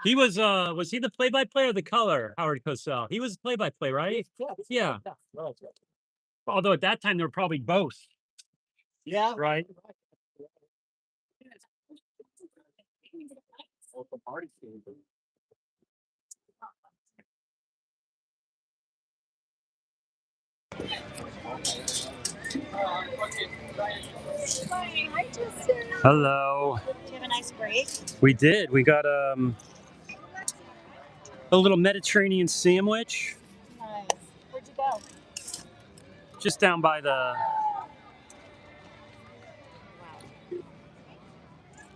He was he the play-by-play or the color, Howard Cosell? He was play-by-play, right? Yeah. Although at that time they were probably both. Yeah. Right. Hello. Did you have a nice break? We did. We got a little Mediterranean sandwich Nice. Where'd you go? just down by the.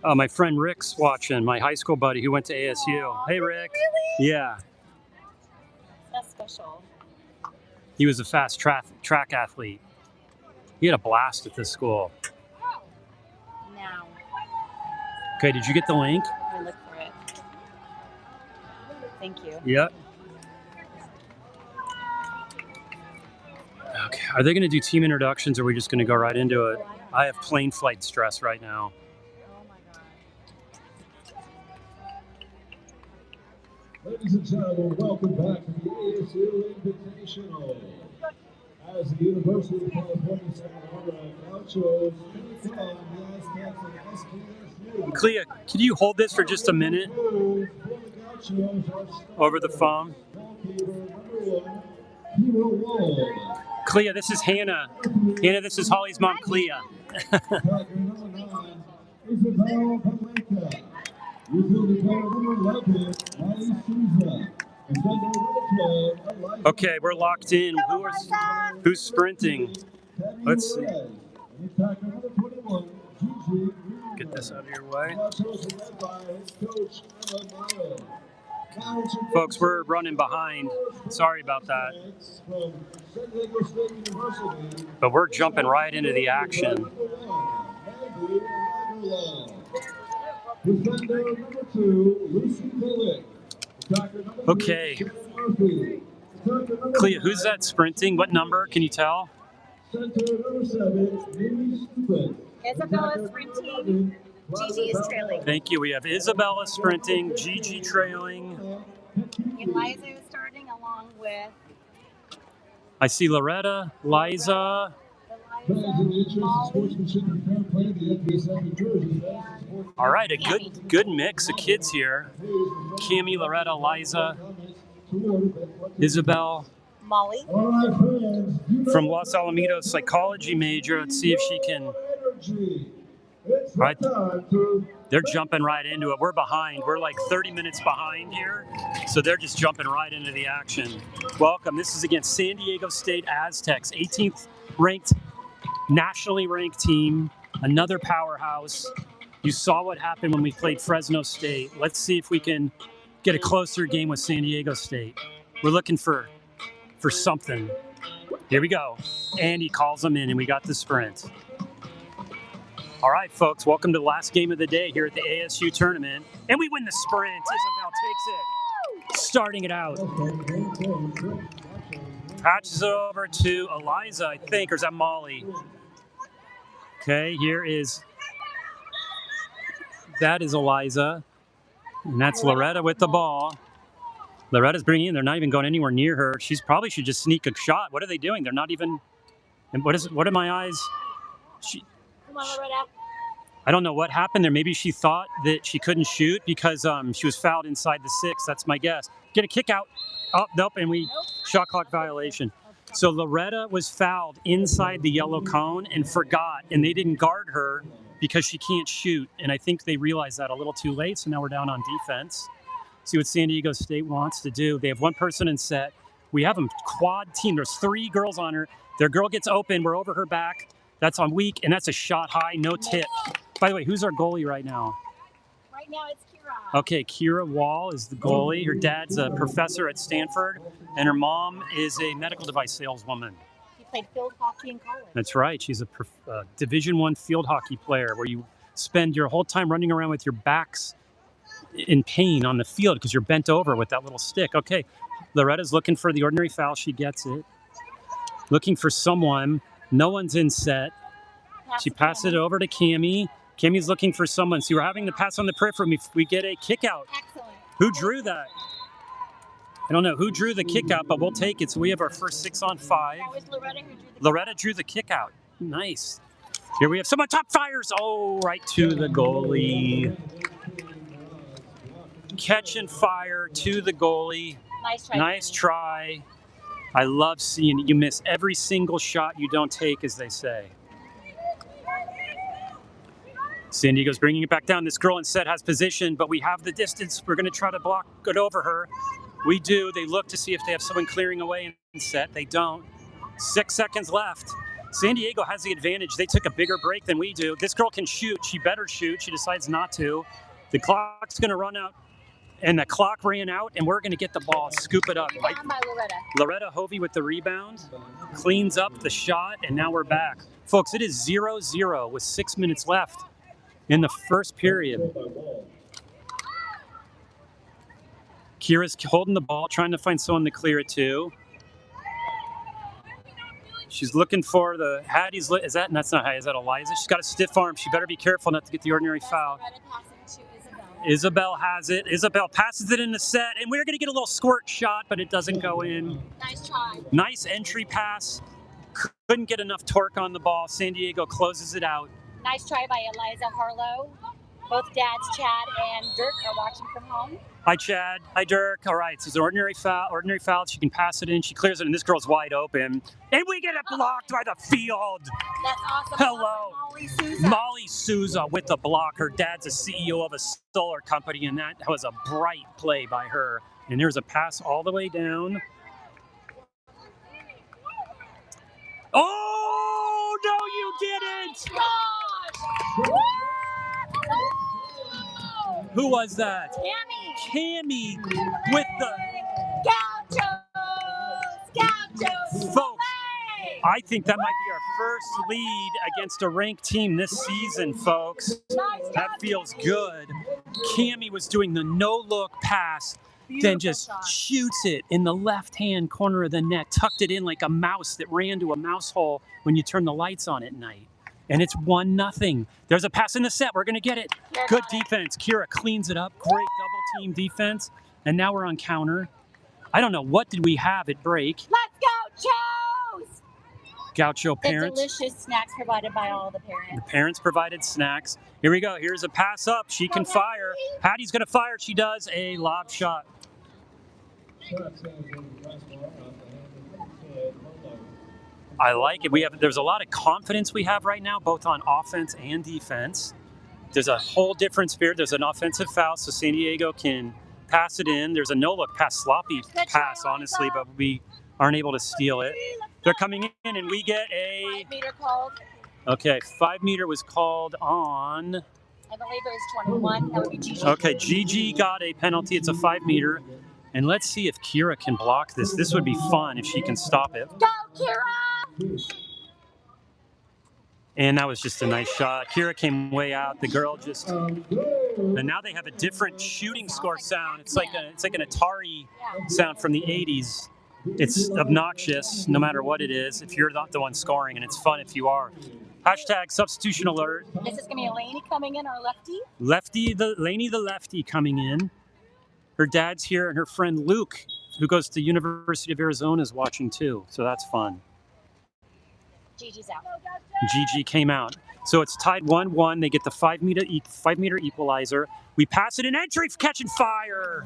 Oh, my friend Rick's watching. My high school buddy who went to ASU. Aw, Hey, Rick. Really? Yeah. That's special. He was a fast track athlete. He had a blast at this school. Now, Okay, did you get the link? I look for it. Thank you. Yep. Okay, are they going to do team introductions or are we just going to go right into it? I have plane flight stress right now. Oh my God. Ladies and gentlemen, welcome back to the ASU Invitational. As the University of California Santa Barbara Gauchos take on the Aztecs of SDSU. Clea, can you hold this for just a minute over the phone? Clea, this is Hannah. Hannah, this is Holly's mom, Clea. Okay, we're locked in. Who's sprinting? Let's see. Get this out of your way. Folks, we're running behind. Sorry about that. But we're jumping right into the action. Okay. Clea, who's that sprinting? What number? Can you tell? Isabella sprinting. Gigi is trailing. Thank you. We have Isabella sprinting, Gigi trailing. Eliza is starting along with I see Loretta, Liza. All right, a good mix of kids here. Cami, Loretta, Liza, Isabel. Molly. From Los Alamitos, psychology major. Let's see if she can. Right, they're jumping right into it. We're behind. We're like 30 minutes behind here, so they're just jumping right into the action. Welcome. This is against San Diego State Aztecs, 18th ranked, nationally ranked team, another powerhouse. You saw what happened when we played Fresno State. Let's see if we can get a closer game with San Diego State. We're looking for something. Here we go. Andy calls them in, and we got the sprint. All right, folks, welcome to the last game of the day here at the ASU tournament. And we win the sprint. Isabel takes it. Starting it out. Patches it over to Eliza, I think, or is that Molly? Okay, that is Eliza. And that's Loretta with the ball. Loretta's bringing in. They're not even going anywhere near her. She's probably should just sneak a shot. What are they doing? They're not even. And what are my eyes? Come on, Loretta. I don't know what happened there. Maybe she thought that she couldn't shoot because she was fouled inside the 6. That's my guess. Get a kick out. Oh, nope, and shot clock violation. So Loretta was fouled inside the yellow cone and forgot, and they didn't guard her because she can't shoot. And I think they realized that a little too late, so now we're down on defense. See what San Diego State wants to do. They have one person in set. We have them quad team. There's 3 girls on her. Their girl gets open. We're over her back. That's on weak, and that's a shot high, no tip. By the way, who's our goalie right now? Right now it's Kira. Okay, Kira Wall is the goalie. Her dad's a professor at Stanford, and her mom is a medical device saleswoman. She played field hockey in college. That's right. She's a Division I field hockey player where you spend your whole time running around with your backs in pain on the field because you're bent over with that little stick. Okay, Loretta's looking for the ordinary foul. She gets it. looking for someone. No one's in set. She passes it over to Cammie. Cammie's looking for someone. See, we're having the pass on the periphery. We get a kick out. Excellent. Who drew that? I don't know who drew the kick out, but we'll take it. So we have our first 6-on-5. That was Loretta who drew the Loretta drew the kick out. Nice. Here we have someone top fires. Oh, right to the goalie. Catch and fire to the goalie. Nice try. Nice try. I love seeing it. You miss every single shot you don't take, as they say. San Diego's bringing it back down. This girl in set has position, but we have the distance. We're going to try to block it over her. We do. They look to see if they have someone clearing away in set. They don't. 6 seconds left. San Diego has the advantage. They took a bigger break than we do. This girl can shoot. She better shoot. She decides not to. The clock's going to run out. And the clock ran out, and we're going to get the ball, scoop it up. Down by Loretta. Loretta Hovey with the rebound, cleans up the shot, and now we're back. Folks, it is 0-0 with 6 minutes left in the first period. Kira's holding the ball, trying to find someone to clear it to. She's looking for the Hattie's. Is that? That's not Hattie. Is that Eliza? She's got a stiff arm. She better be careful not to get the ordinary foul. Loretta passing to Isabel. Isabel has it. Isabel passes it in the set, and we're going to get a little squirt shot, but it doesn't go in. Nice try. Nice entry pass. Couldn't get enough torque on the ball. San Diego closes it out. Nice try by Eliza Harlow. Both dads, Chad and Dirk, are watching from home. Hi, Chad. Hi, Dirk. All right, so it's an ordinary foul. Ordinary foul. She can pass it in. She clears it, and this girl's wide open. And we get it blocked by the field. That's awesome. Hello. Molly Souza. Molly Souza with the block. Her dad's a CEO of a solar company, and that was a bright play by her. And there's a pass all the way down. Oh, no, you didn't. Gosh! Woo! Who was that? Cammie. Cammie with the... Gauchos! Folks, I think that might be our first lead against a ranked team this season, folks. That feels good. Cammie was doing the no-look pass, then just shoots it in the left-hand corner of the net, tucked it in like a mouse that ran to a mouse hole when you turn the lights on at night. And it's 1-0. There's a pass in the set. We're going to get it. Good defense. Kira cleans it up. Great double-team defense. And now we're on counter. I don't know. What did we have at break? Let's go, Gauchos! Gaucho parents. The delicious snacks provided by all the parents. The parents provided snacks. Here we go. Here's a pass up. She can fire. Hattie's going to fire. She does a lob shot. I like it. There's a lot of confidence we have right now, both on offense and defense. There's a whole different spirit. There's an offensive foul, so San Diego can pass it in. There's a no-look pass, sloppy pass, honestly, but we aren't able to steal it. They're coming in, and we get a 5 meter called. Okay, 5 meter was called on. I believe it was 21. That would be Gigi. Okay, Gigi got a penalty. It's a 5 meter. And let's see if Kira can block this. This would be fun if she can stop it. Go, Kira! And that was just a nice shot. Kira came way out. The girl just... And now they have a different shooting score sound. It's like an Atari sound from the 80s. It's obnoxious no matter what it is if you're not the one scoring, and it's fun if you are. Hashtag substitution alert. This is going to be Lainey coming in, our lefty. Lainey the lefty coming in. Her dad's here, and her friend Luke, who goes to University of Arizona, is watching too. So that's fun. Gigi's out. Gigi came out. So it's tied 1-1. They get the 5 meter equalizer. We pass it in entry, catch and fire.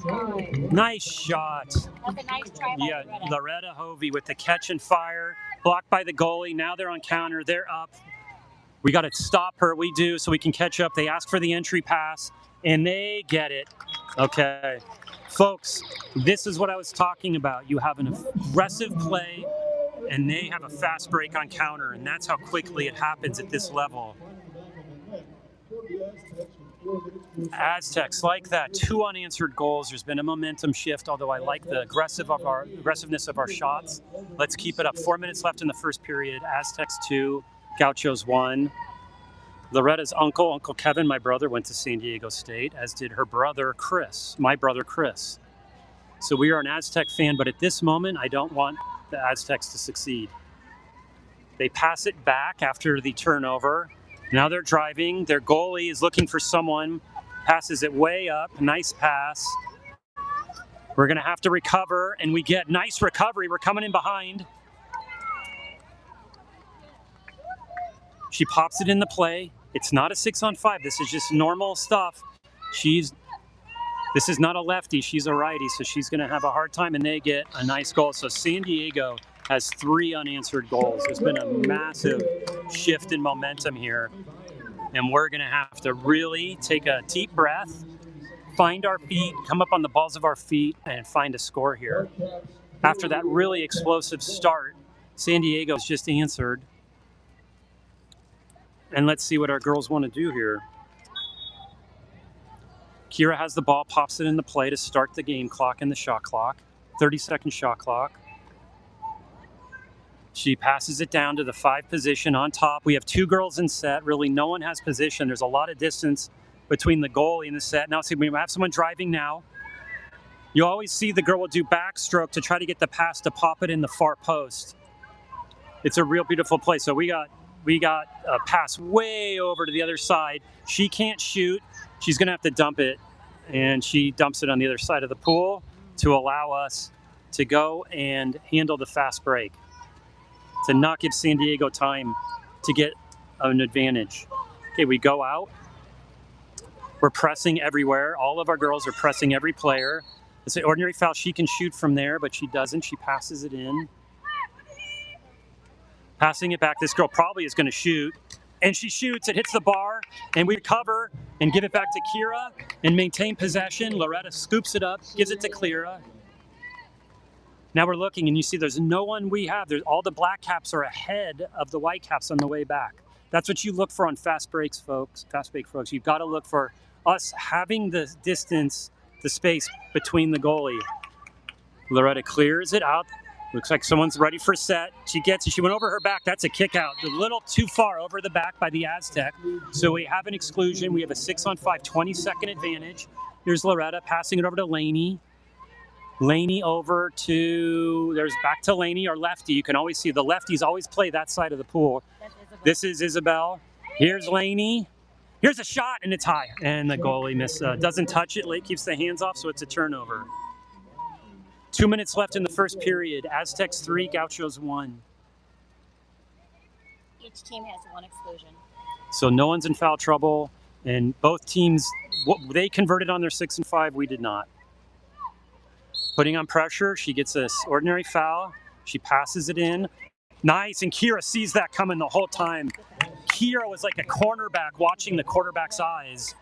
Nice shot. That's a nice try by Loretta Hovey with the catch and fire. Blocked by the goalie. Now they're on counter. They're up. We got to stop her. We do, so we can catch up. They ask for the entry pass, and they get it. Okay. Folks, this is what I was talking about. You have an aggressive play, and they have a fast break on counter, and that's how quickly it happens at this level. Aztecs like that. 2 unanswered goals. There's been a momentum shift, although I like the aggressiveness of our shots. Let's keep it up. 4 minutes left in the first period. Aztecs 2, Gauchos 1. Loretta's uncle, Uncle Kevin, my brother, went to San Diego State, as did her brother, Chris, my brother, Chris. So we are an Aztec fan, but at this moment, I don't want the Aztecs to succeed. They pass it back after the turnover. Now they're driving. Their goalie is looking for someone. Passes it way up. Nice pass. We're going to have to recover, and we get nice recovery. We're coming in behind. She pops it in the play. It's not a 6-on-5. This is just normal stuff. This is not a lefty. She's a righty, so she's going to have a hard time, and they get a nice goal. So San Diego has 3 unanswered goals. There's been a massive shift in momentum here, and we're going to have to really take a deep breath, find our feet, come up on the balls of our feet, and find a score here. After that really explosive start, San Diego's just answered. And let's see what our girls want to do here. Kira has the ball, pops it in the play to start the game clock and the shot clock. 30-second shot clock. She passes it down to the 5 position on top. We have 2 girls in set. Really, no one has position. There's a lot of distance between the goalie and the set. Now, see, we have someone driving now. You always see the girl will do backstroke to try to get the pass to pop it in the far post. It's a real beautiful play. So we got a pass way over to the other side. She can't shoot. She's going to have to dump it, and she dumps it on the other side of the pool to allow us to go and handle the fast break, to not give San Diego time to get an advantage. Okay, we go out. We're pressing everywhere. All of our girls are pressing every player. It's an ordinary foul. She can shoot from there, but she doesn't. She passes it in. Passing it back. This girl probably is going to shoot. And she shoots. It hits the bar. And we recover and give it back to Kira and maintain possession. Loretta scoops it up, gives it to Kira. Now we're looking, and you see there's no one we have. All the black caps are ahead of the white caps on the way back. That's what you look for on fast breaks, folks. Fast break, folks. You've got to look for us having the distance, the space between the goalie. Loretta clears it out. Looks like someone's ready for set. She gets it. She went over her back. That's a kick out. A little too far over the back by the Aztec. So we have an exclusion. We have a 6-on-5, 20-second advantage. Here's Loretta passing it over to Laney. Laney over to, there's back to Laney, our lefty. You can always see the lefties always play that side of the pool. This is Isabel. Here's Laney. Here's a shot, and it's high. And the goalie doesn't touch it. Keeps the hands off, so it's a turnover. 2 minutes left in the first period. Aztecs 3, Gauchos 1. Each team has 1 exclusion. So no one's in foul trouble, and both teams, they converted on their 6-and-5. We did not. Putting on pressure, she gets an ordinary foul. She passes it in. Nice, and Kira sees that coming the whole time. Kira was like a cornerback watching the quarterback's eyes.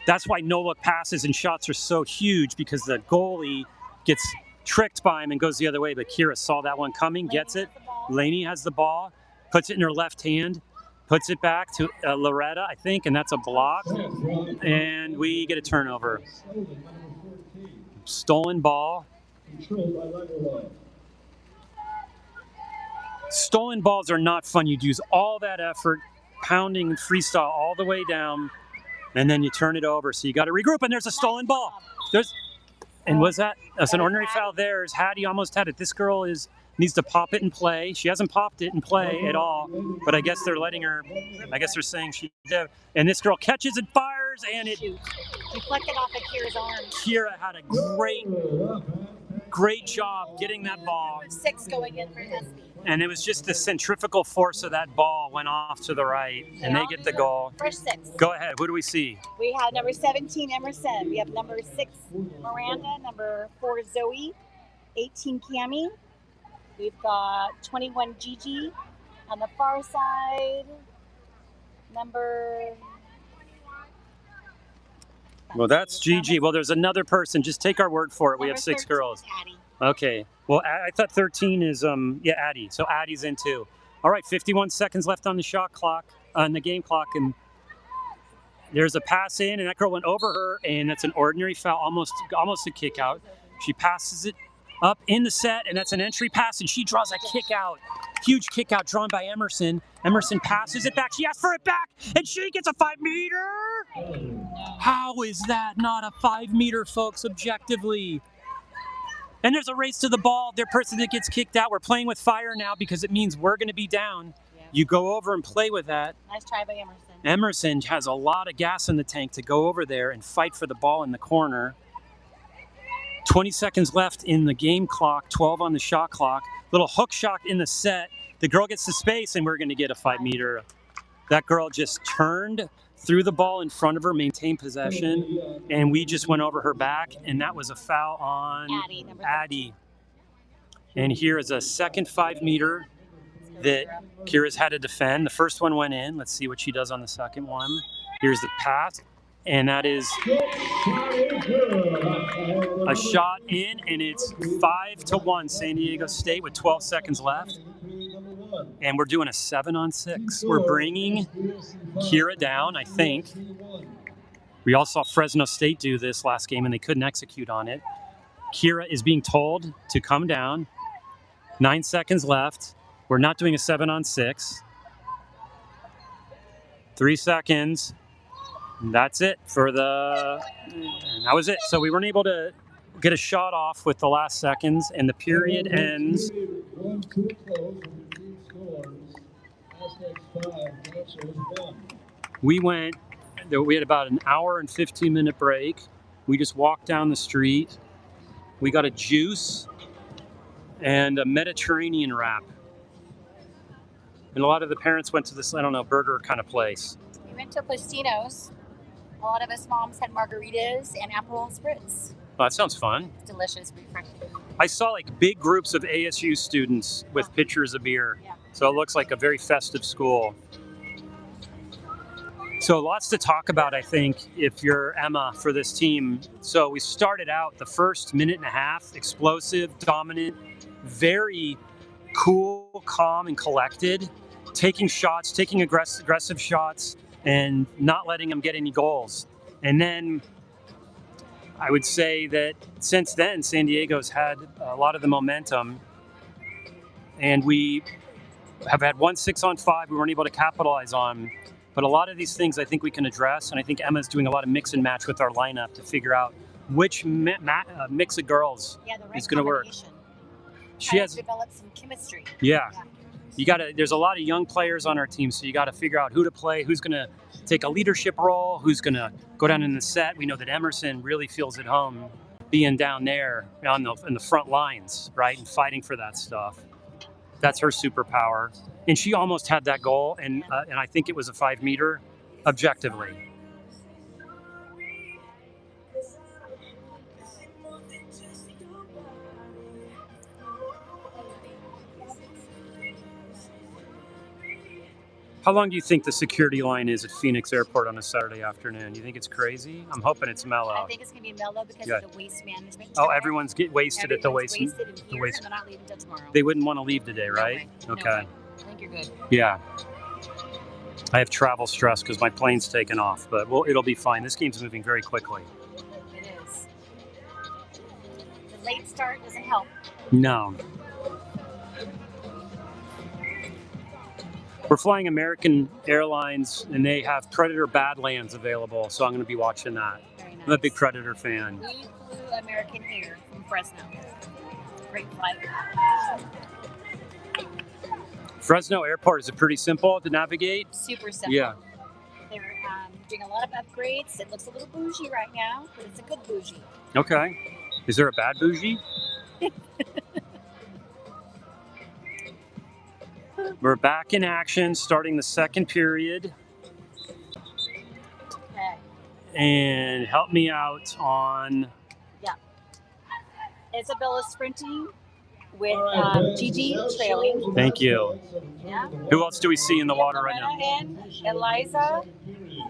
That's why no-look passes and shots are so huge, because the goalie gets tricked by him and goes the other way. But Kira saw that one coming, gets it. Laney has the ball, puts it in her left hand, puts it back to Loretta, I think, and that's a block. And we get a turnover. Stolen ball. Stolen balls are not fun. You'd use all that effort, pounding and freestyle all the way down, and then you turn it over. So you got to regroup, and there's a stolen ball. And was that? That's an ordinary foul there. Hattie almost had it. This girl needs to pop it and play. She hasn't popped it and play at all, but I guess they're letting her, I guess they're saying she did. And this girl catches and fires, and it deflected off of Kira's arm. Kira had a great job getting that ball. Number 6 going in for SB. And it was just the centrifugal force of that ball went off to the right, and they get the goal. First 6. Go ahead. Who do we see? We have number 17, Emerson. We have number 6, Miranda. Number 4, Zoe. 18, Cami. We've got 21, Gigi. On the far side, number... Well, that's Gigi. Well, there's another person. Just take our word for it. We have 6 girls. Addie. Okay. Well, I thought 13 is, Addie. So Addie's in too. All right, 51 seconds left on the shot clock, on the game clock, and there's a pass in, and that girl went over her, and that's an ordinary foul, almost a kick out. She passes it up in the set, and that's an entry pass, and she draws a kick out. Huge kick out drawn by Emerson. Emerson passes it back. She asks for it back, and she gets a 5-meter. How is that not a 5-meter, folks, objectively? And there's a race to the ball. Their person that gets kicked out. We're playing with fire now because it means we're going to be down. Yeah. You go over and play with that. Nice try by Emerson. Emerson has a lot of gas in the tank to go over there and fight for the ball in the corner. 20 seconds left in the game clock, 12 on the shot clock. Little hook shot in the set. The girl gets the space, and we're going to get a 5-meter. That girl just turned, threw the ball in front of her, maintained possession, and we just went over her back, and that was a foul on Addie. And here is a second 5-meter that Kira's had to defend. The first one went in. Let's see what she does on the second one. Here's the pass, and that is a shot in, and it's 5-1 San Diego State with 12 seconds left. And we're doing a 7-on-6. We're bringing Kira down, I think. We all saw Fresno State do this last game, and they couldn't execute on it. Kira is being told to come down. 9 seconds left. We're not doing a 7-on-6. 3 seconds. And that's it for the... And that was it. So we weren't able to get a shot off with the last seconds, and the period ends... We had about an hour and 15-minute break. We just walked down the street. We got a juice and a Mediterranean wrap. And a lot of the parents went to this, I don't know, burger kind of place. We went to Postino's. A lot of us moms had margaritas and Aperol spritz. Oh, that sounds fun. It's delicious, refreshing. I saw like big groups of ASU students with pitchers of beer. Yeah. So it looks like a very festive school. So lots to talk about, I think, if you're Emma for this team. So we started out the first minute and a half, explosive, dominant, very cool, calm, and collected, taking shots, taking aggressive shots, and not letting them get any goals. And then I would say that since then, San Diego's had a lot of the momentum, and we have had one 6-on-5 we weren't able to capitalize on. But a lot of these things I think we can address, and I think Emma's doing a lot of mix and match with our lineup to figure out which mix of girls is going to work. She has developed some chemistry. Yeah. There's a lot of young players on our team, so you got to figure out who to play, who's going to take a leadership role, who's going to go down in the set. We know that Emerson really feels at home being down there in the front lines, right, and fighting for that stuff. That's her superpower. And she almost had that goal, and I think it was a 5-meter objectively. How long do you think the security line is at Phoenix Airport on a Saturday afternoon? Do you think it's crazy? I'm hoping it's mellow. I think it's going to be mellow because of the waste management. Oh, everyone's wasted at the waste. Wasted in here, and they're not leaving until tomorrow. They wouldn't want to leave today, right? No way. Okay. No way. I think you're good. Yeah. I have travel stress because my plane's taken off, but it'll be fine. This game's moving very quickly. It is. The late start doesn't help. No. We're flying American Airlines, and they have Predator Badlands available, so I'm going to be watching that. Very nice. I'm a big Predator fan. We flew American here from Fresno. Great flight. Fresno Airport, is it pretty simple to navigate? Super simple. Yeah. They're doing a lot of upgrades. It looks a little bougie right now, but it's a good bougie. Okay. Is there a bad bougie? We're back in action, starting the second period. Okay. And help me out on... Yeah. Isabella's sprinting with Gigi trailing. Thank you. Yeah. Who else do we see in the water right now? And Eliza,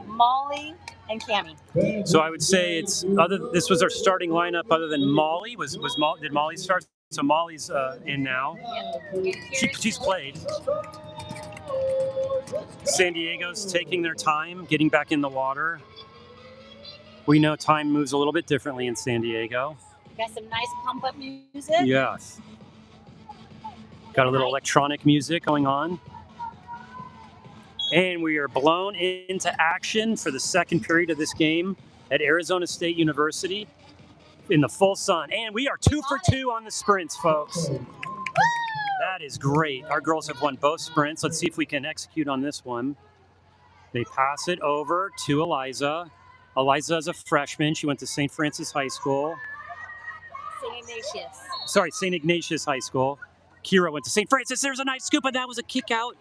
Molly, and Cammie. So I would say this was our starting lineup other than Molly. Did Molly start? So Molly's in now. She's played. San Diego's taking their time, getting back in the water. We know time moves a little bit differently in San Diego. Got some nice pump-up music. Yes. Got a little electronic music going on. And we are blown into action for the second period of this game at Arizona State University. in the full sun. And we are 2 for 2 on the sprints, folks. That is great. Our girls have won both sprints. Let's see if we can execute on this one. They pass it over to Eliza. Eliza is a freshman. She went to St. Francis High School. St. Ignatius High School. Kira went to St. Francis. There's a nice scoop, but that was a kick out.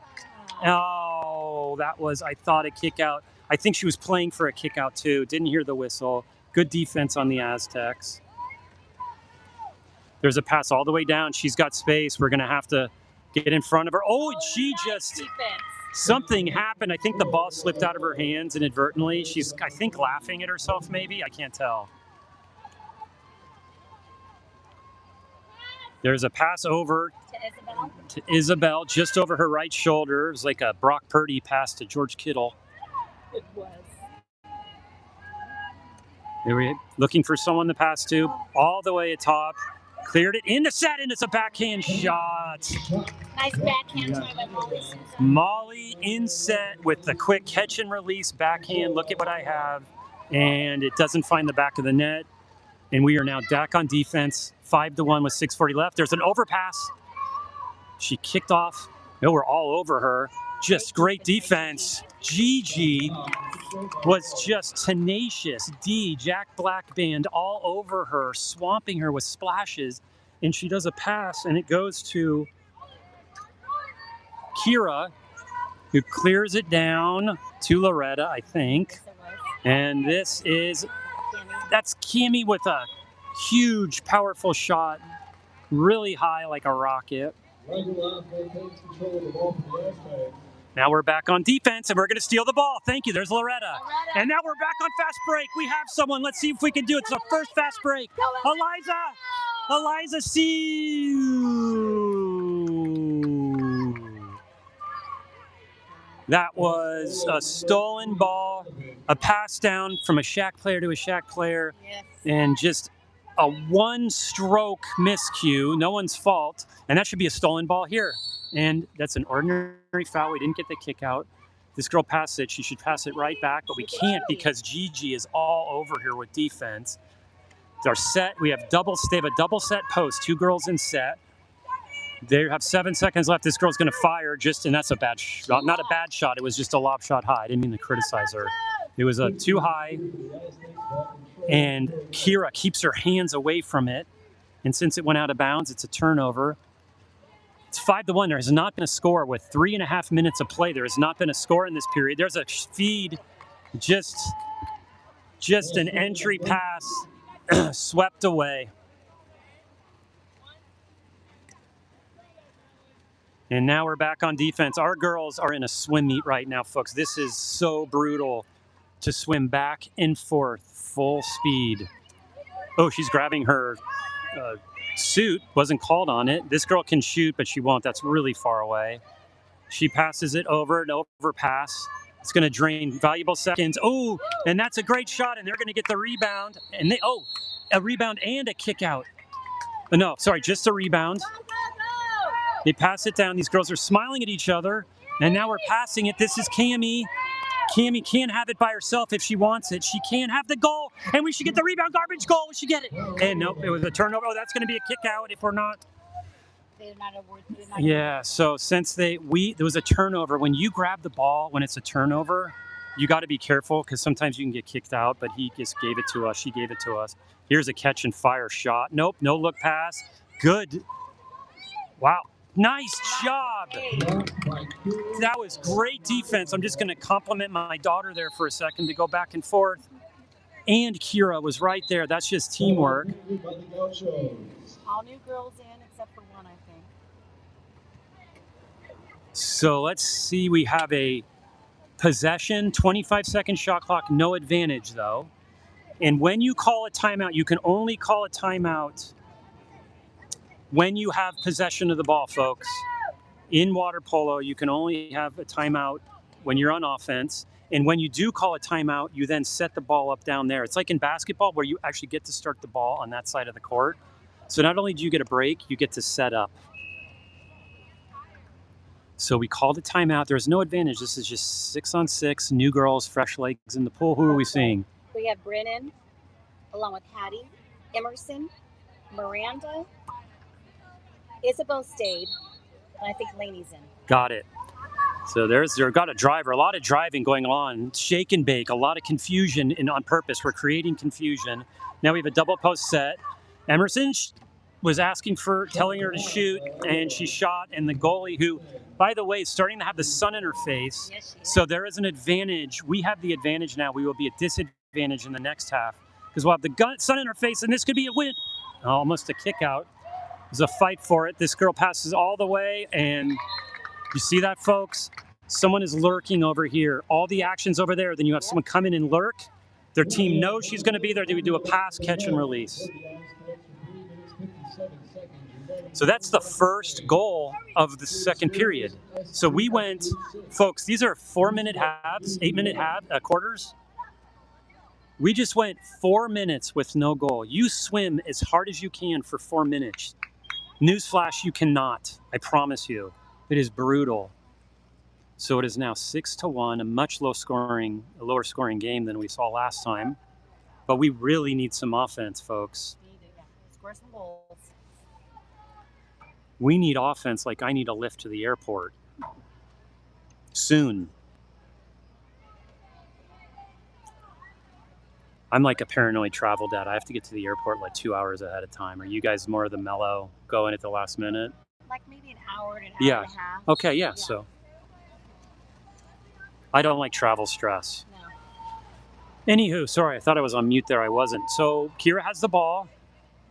Oh, that was, I thought, a kick out. I think she was playing for a kick out too. Didn't hear the whistle. Good defense on the Aztecs. There's a pass all the way down. She's got space. We're going to have to get in front of her. Oh, she just, something happened. I think the ball slipped out of her hands inadvertently. She's, I think, laughing at herself maybe. I can't tell. There's a pass over to Isabel, just over her right shoulder. It was like a Brock Purdy pass to George Kittle. It was. They were looking for someone to pass to. All the way atop. Cleared it into set, and it's a backhand shot. Nice backhand try by Molly. Molly in set with the quick catch and release backhand. Look at what I have. And it doesn't find the back of the net. And we are now back on defense, 5-1 with 6:40 left. There's an overpass. She kicked off. No, we're all over her. Just great defense. Gigi was just tenacious. Jack Black Band all over her, swamping her with splashes. And she does a pass, and it goes to Kira, who clears it down to Loretta, I think. And this is, that's Cammie with a huge, powerful shot, really high like a rocket. Now we're back on defense, and we're going to steal the ball. Thank you. There's Loretta. And now we're back on fast break. We have someone. Let's see if we can do it. It's our first fast break. Eliza C. That was a stolen ball, a pass down from a Shack player to a Shack player, and just a one-stroke miscue. No one's fault, and that should be a stolen ball here. And that's an ordinary foul. We didn't get the kick out. This girl passed it. She should pass it right back, but we can't because Gigi is all over here with defense. It's our set. They have a double set post. 2 girls in set. They have 7 seconds left. This girl's going to fire and that's a bad shot. Not a bad shot. It was just a lob shot high. I didn't mean to criticize her. It was a too high, and Kira keeps her hands away from it. And since it went out of bounds, it's a turnover. It's 5-1. There has not been a score with 3.5 minutes of play. There has not been a score in this period. There's a feed, just an entry pass swept away. And now we're back on defense. Our girls are in a swim meet right now, folks. This is so brutal to swim back and forth full speed. Oh, she's grabbing her suit. Wasn't called on it. This girl can shoot, but she won't. That's really far away. She passes it over, an overpass. It's going to drain valuable seconds. Oh, and that's a great shot, and they're going to get the rebound. And a rebound and a kick out. No, sorry, just a rebound. They pass it down. These girls are smiling at each other, and now we're passing it. This is Cammie. Cammie can't have it by herself if she wants it. She can't have the goal, and we should get the rebound. Garbage goal. We should get it. And nope, it was a turnover. Oh, that's going to be a kick out if we're not. Yeah, so since there was a turnover, when you grab the ball, when it's a turnover, you got to be careful because sometimes you can get kicked out, but he just gave it to us. She gave it to us. Here's a catch and fire shot. Nope, no look pass. Good. Wow. Nice job. That was great defense. I'm just going to compliment my daughter there for a second to go back and forth. And Kira was right there. That's just teamwork. All new girls in except for one, I think. So let's see. We have a possession, 25-second shot clock, no advantage though. And when you call a timeout, you can only call a timeout when you have possession of the ball, folks. In water polo, you can only have a timeout when you're on offense. And when you do call a timeout, you then set the ball up down there. It's like in basketball where you actually get to start the ball on that side of the court. So not only do you get a break, you get to set up. So we called a timeout. There's no advantage. This is just 6-on-6, new girls, fresh legs in the pool. Who are we seeing? We have Brennan along with Hattie. Emerson, Miranda, Isabel stayed, and I think Laney's in. Got it. So there's got a driver, a lot of driving going on, shake and bake, a lot of confusion on purpose. We're creating confusion. Now we have a double post set. Emerson was telling her to shoot, and she shot, and the goalie, who, by the way, is starting to have the sun in her face. Yes, she is. So there is an advantage. We have the advantage now. We will be at disadvantage in the next half because we'll have the sun in her face, and this could be a win. Almost a kick out. There's a fight for it. This girl passes all the way, and you see that, folks? Someone is lurking over here. All the action's over there. Then you have someone come in and lurk. Their team knows she's going to be there. They would do a pass, catch, and release. So that's the first goal of the second period. So we went, folks, these are 4-minute halves, 8-minute quarters. We just went 4 minutes with no goal. You swim as hard as you can for 4 minutes. Newsflash, you cannot. I promise you. It is brutal. So it is now 6-1, a much lower scoring game than we saw last time. But we really need some offense, folks. Score some goals. We need offense like I need a lift to the airport. Soon. I'm like a paranoid travel dad. I have to get to the airport like 2 hours ahead of time. Are you guys more of the mellow, going at the last minute? Like maybe an hour to an hour and a half. Okay, yeah. So I don't like travel stress. No. Anywho, sorry, I thought I was on mute there. I wasn't. So Kira has the ball.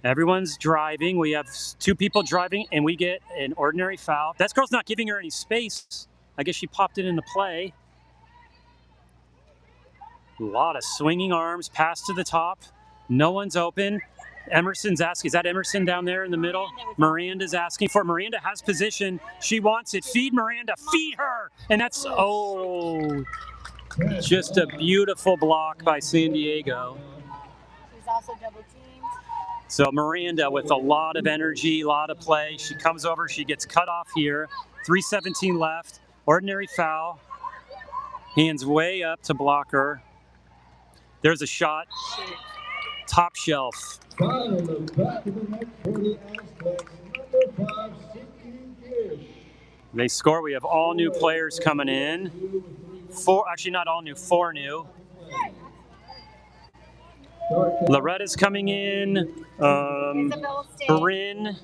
Everyone's driving. We have 2 people driving, and we get an ordinary foul. That girl's not giving her any space. I guess she popped it into play. A lot of swinging arms, pass to the top. No one's open. Emerson's asking, is that Emerson down there in the middle? Miranda's asking for it. Miranda has position. She wants it. Feed Miranda. Feed her. And that's, just a beautiful block by San Diego. She's also double teamed. So Miranda with a lot of energy, a lot of play. She comes over. She gets cut off here. 3:17 left. Ordinary foul. Hands way up to block her. There's a shot. Top shelf. They score. We have all new players coming in. 4, actually not all new, 4 new. Loretta's coming in. Bryn.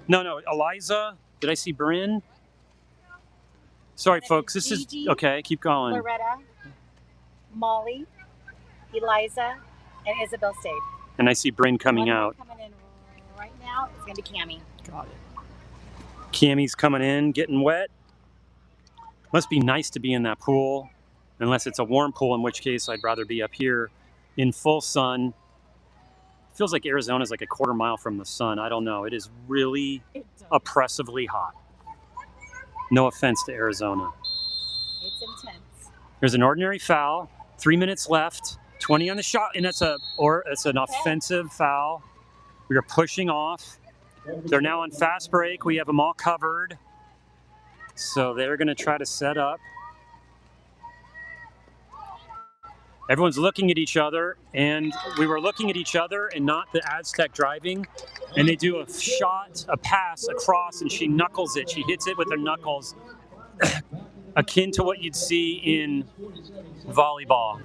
No, Eliza. Did I see Bryn? Sorry, folks. This is okay. Keep going. Loretta, Molly, Eliza, and Isabel stayed. And I see Bryn coming out. Coming in right now. It's gonna be Cammie. Got it. Cammie's coming in, getting wet. Must be nice to be in that pool, unless it's a warm pool, in which case I'd rather be up here in full sun. Feels like Arizona's like a quarter mile from the sun. I don't know. It is really oppressively hot. No offense to Arizona. It's intense. There's an ordinary foul. 3 minutes left. 20 on the shot, and it's an offensive foul. We are pushing off. They're now on fast break. We have them all covered. So they're going to try to set up. Everyone's looking at each other, and we were looking at each other and not the Aztec driving. And they do a shot, a pass across, and she knuckles it. She hits it with her knuckles, akin to what you'd see in volleyball.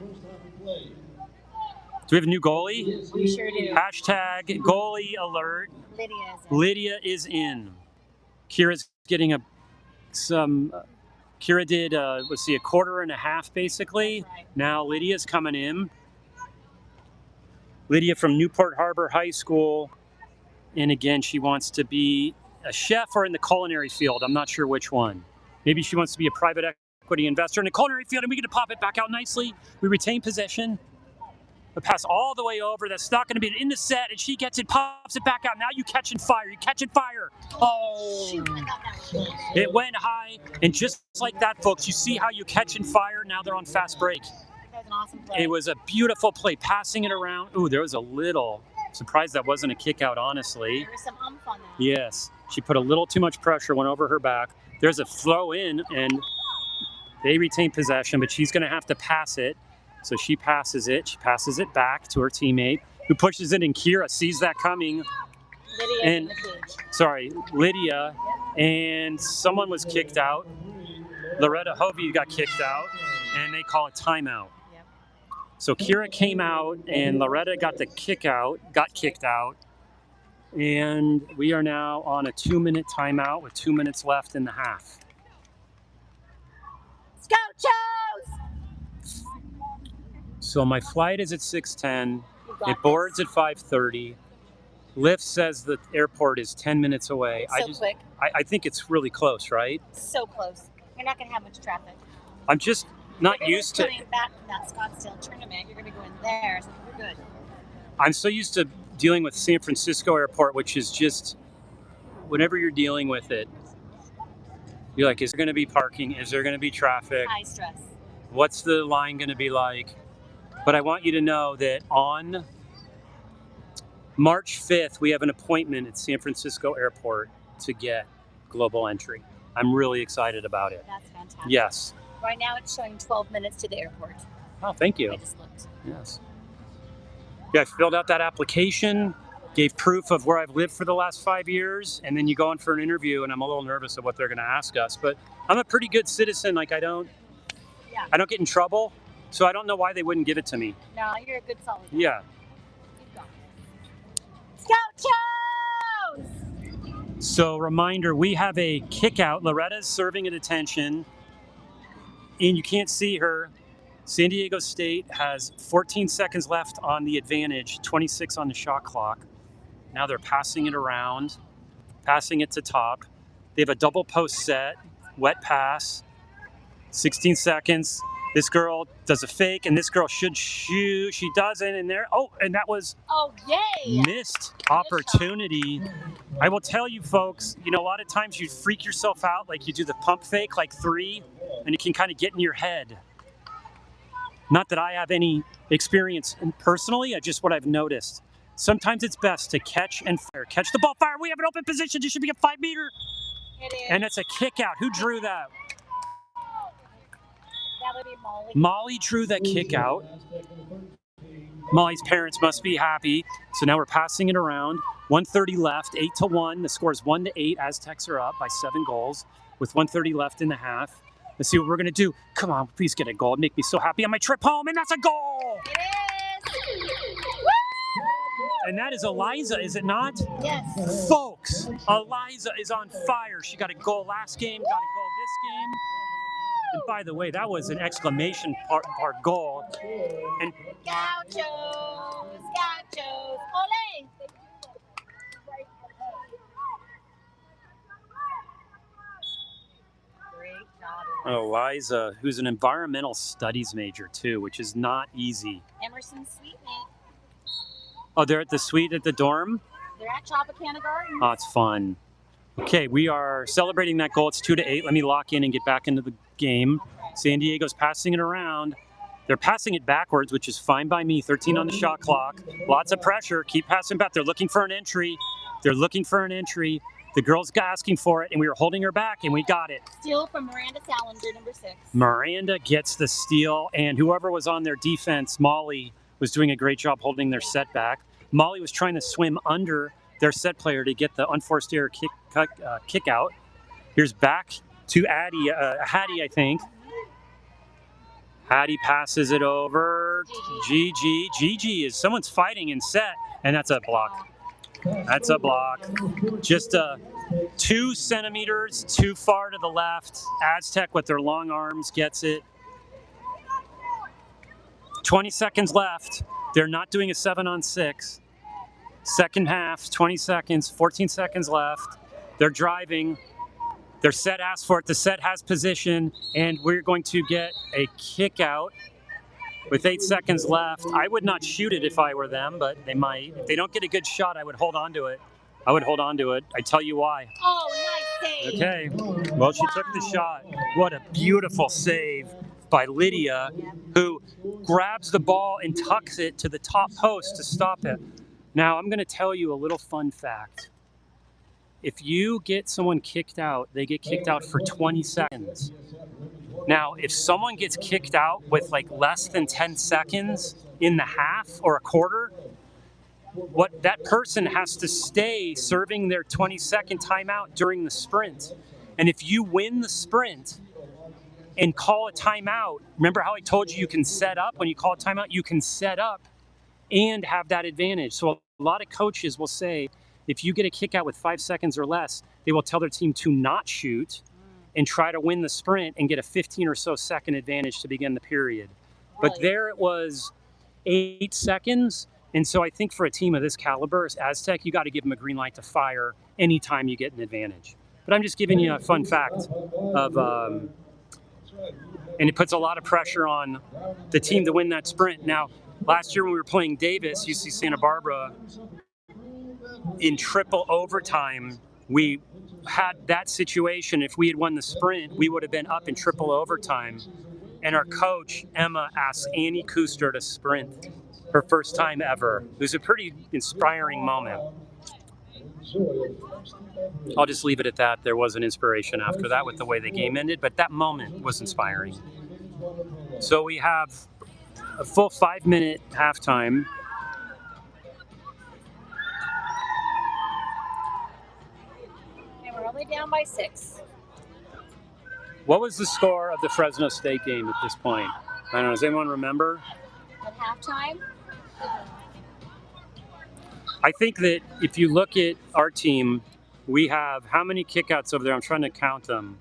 Do we have a new goalie? We sure do. Hashtag goalie alert. Lydia is in. Kira's getting Kira did, a quarter and a half basically. Right. Now Lydia's coming in. Lydia from Newport Harbor High School. And again, she wants to be a chef or in the culinary field. I'm not sure which one. Maybe she wants to be a private equity investor in the culinary field, and we get to pop it back out nicely. We retain possession. The pass all the way over. That's not going to be in the set, and she gets it, pops it back out. Now you catching fire. You catching fire. Oh, it went high, and just like that, folks, you see how you catching fire. Now they're on fast break. That was an awesome play. It was a beautiful play, passing it around. Ooh, there was a little surprised that wasn't a kick out, honestly. There was some umph on that. Yes, she put a little too much pressure, went over her back. There's a throw in, and they retain possession, but she's going to have to pass it. So she passes it. She passes it back to her teammate. who pushes it, and Kira sees that coming. Lydia And in the cage. sorry, Lydia, and someone was kicked out. Loretta Hovey got kicked out, and they call a timeout. Yep. So Kira came out, and Loretta got kicked out, and we are now on a 2-minute timeout with 2 minutes left in the half. Scout-chos! So my flight is at 6:10. You got It boards at 5:30. Lyft says the airport is 10 minutes away. this. So quick. I think it's really close, right? So close. You're not going to have much traffic. I'm just not If you're used to. coming back from that Scottsdale tournament, you're going to go in there, so you're good. I'm so used to dealing with San Francisco airport, which is just, whenever you're dealing with it, you're like, is there going to be parking? Is there going to be traffic? High stress. What's the line going to be like? But I want you to know that on March 5th, we have an appointment at San Francisco airport to get global entry. I'm really excited about it. That's fantastic. Yes. Right now it's showing 12 minutes to the airport. Oh, thank you. I just looked. Yes. Yeah, I filled out that application, gave proof of where I've lived for the last 5 years, and then you go in for an interview, and I'm a little nervous of what they're going to ask us. But I'm a pretty good citizen. Like I don't get in trouble, so I don't know why they wouldn't give it to me. No, you're a good solid guy. Yeah. Keep going. Scout-chos! So reminder, we have a kick out. Loretta's serving at attention, and you can't see her. San Diego State has 14 seconds left on the advantage, 26 on the shot clock. Now they're passing it around, passing it to top. They have a double post set, wet pass, 16 seconds. This girl does a fake, and this girl should shoot. She doesn't, and there. Oh, and that was yay! missed opportunity. I will tell you, folks. You know, a lot of times you freak yourself out, like you do the pump fake, like 3, and it can kind of get in your head. Not that I have any experience personally, just what I've noticed. Sometimes it's best to catch and fire. Catch the ball, fire. We have an open position. This should be a 5-meter. It is. And it's a kick out. Who drew that? That would be Molly. Molly drew that kick out. Molly's parents must be happy. So now we're passing it around. 1:30 left, 8-1. The score is 1-8. Aztecs are up by 7 goals with 1:30 left in the half. Let's see what we're going to do. Come on, please get a goal. It'd make me so happy on my trip home, and that's a goal! It is! And that is Eliza, is it not? Yes. Folks, Eliza is on fire. She got a goal last game, got a goal this game. And by the way, that was an exclamation part goal. And Gauchos! Gauchos! Ole! Great job. Eliza, who's an environmental studies major too, which is not easy. Emerson Sweetmate. Oh, they're at the suite at the dorm? They're at Tropicana Gardens. Oh, it's fun. Okay, we are celebrating that goal. It's 2-8. Let me lock in and get back into the game. San Diego's passing it around. They're passing it backwards, which is fine by me. 13 on the shot clock. Lots of pressure. Keep passing back. They're looking for an entry. The girl's asking for it, and we were holding her back, and we got it. Steal from Miranda Salinger, number 6. Miranda gets the steal, and whoever was on their defense, Molly, was doing a great job holding their set back. Molly was trying to swim under their set player to get the unforced error kick out. Here's back to Hattie, I think. Hattie passes it over. Gigi is someone's fighting in set, and that's a block. That's a block. Just 2 centimeters too far to the left. Aztec with their long arms gets it. 20 seconds left. They're not doing a 7-on-6. Second half, 20 seconds, 14 seconds left. They're driving. Their set asks for it. The set has position, and we're going to get a kick out with 8 seconds left. I would not shoot it if I were them, but they might. If they don't get a good shot, I would hold on to it. I tell you why. Oh, nice save. Okay. Well, she took the shot. What a beautiful save by Lydia, who grabs the ball and tucks it to the top post to stop it. Now, I'm going to tell you a little fun fact. If you get someone kicked out, they get kicked out for 20 seconds. Now, if someone gets kicked out with like less than 10 seconds in the half or a quarter, what that person has to stay serving their 20-second timeout during the sprint. And if you win the sprint and call a timeout, remember how I told you can set up when you call a timeout, you can set up and have that advantage. So a lot of coaches will say, if you get a kick out with 5 seconds or less, they will tell their team to not shoot and try to win the sprint and get a 15 or so second advantage to begin the period. But there it was 8 seconds. And so I think for a team of this caliber as Aztec, you got to give them a green light to fire anytime you get an advantage. But I'm just giving you a fun fact of, and it puts a lot of pressure on the team to win that sprint. Now, last year when we were playing Davis, UC Santa Barbara, in triple overtime, we had that situation. If we had won the sprint, we would have been up in triple overtime. And our coach, Emma, asked Annie Kuster to sprint her first time ever. It was a pretty inspiring moment. I'll just leave it at that. There was an inspiration after that with the way the game ended, but that moment was inspiring. So we have a full 5-minute halftime. And we're only down by 6. What was the score of the Fresno State game at this point? I don't know. Does anyone remember? At halftime? I think that if you look at our team, we have how many kickouts over there? I'm trying to count them.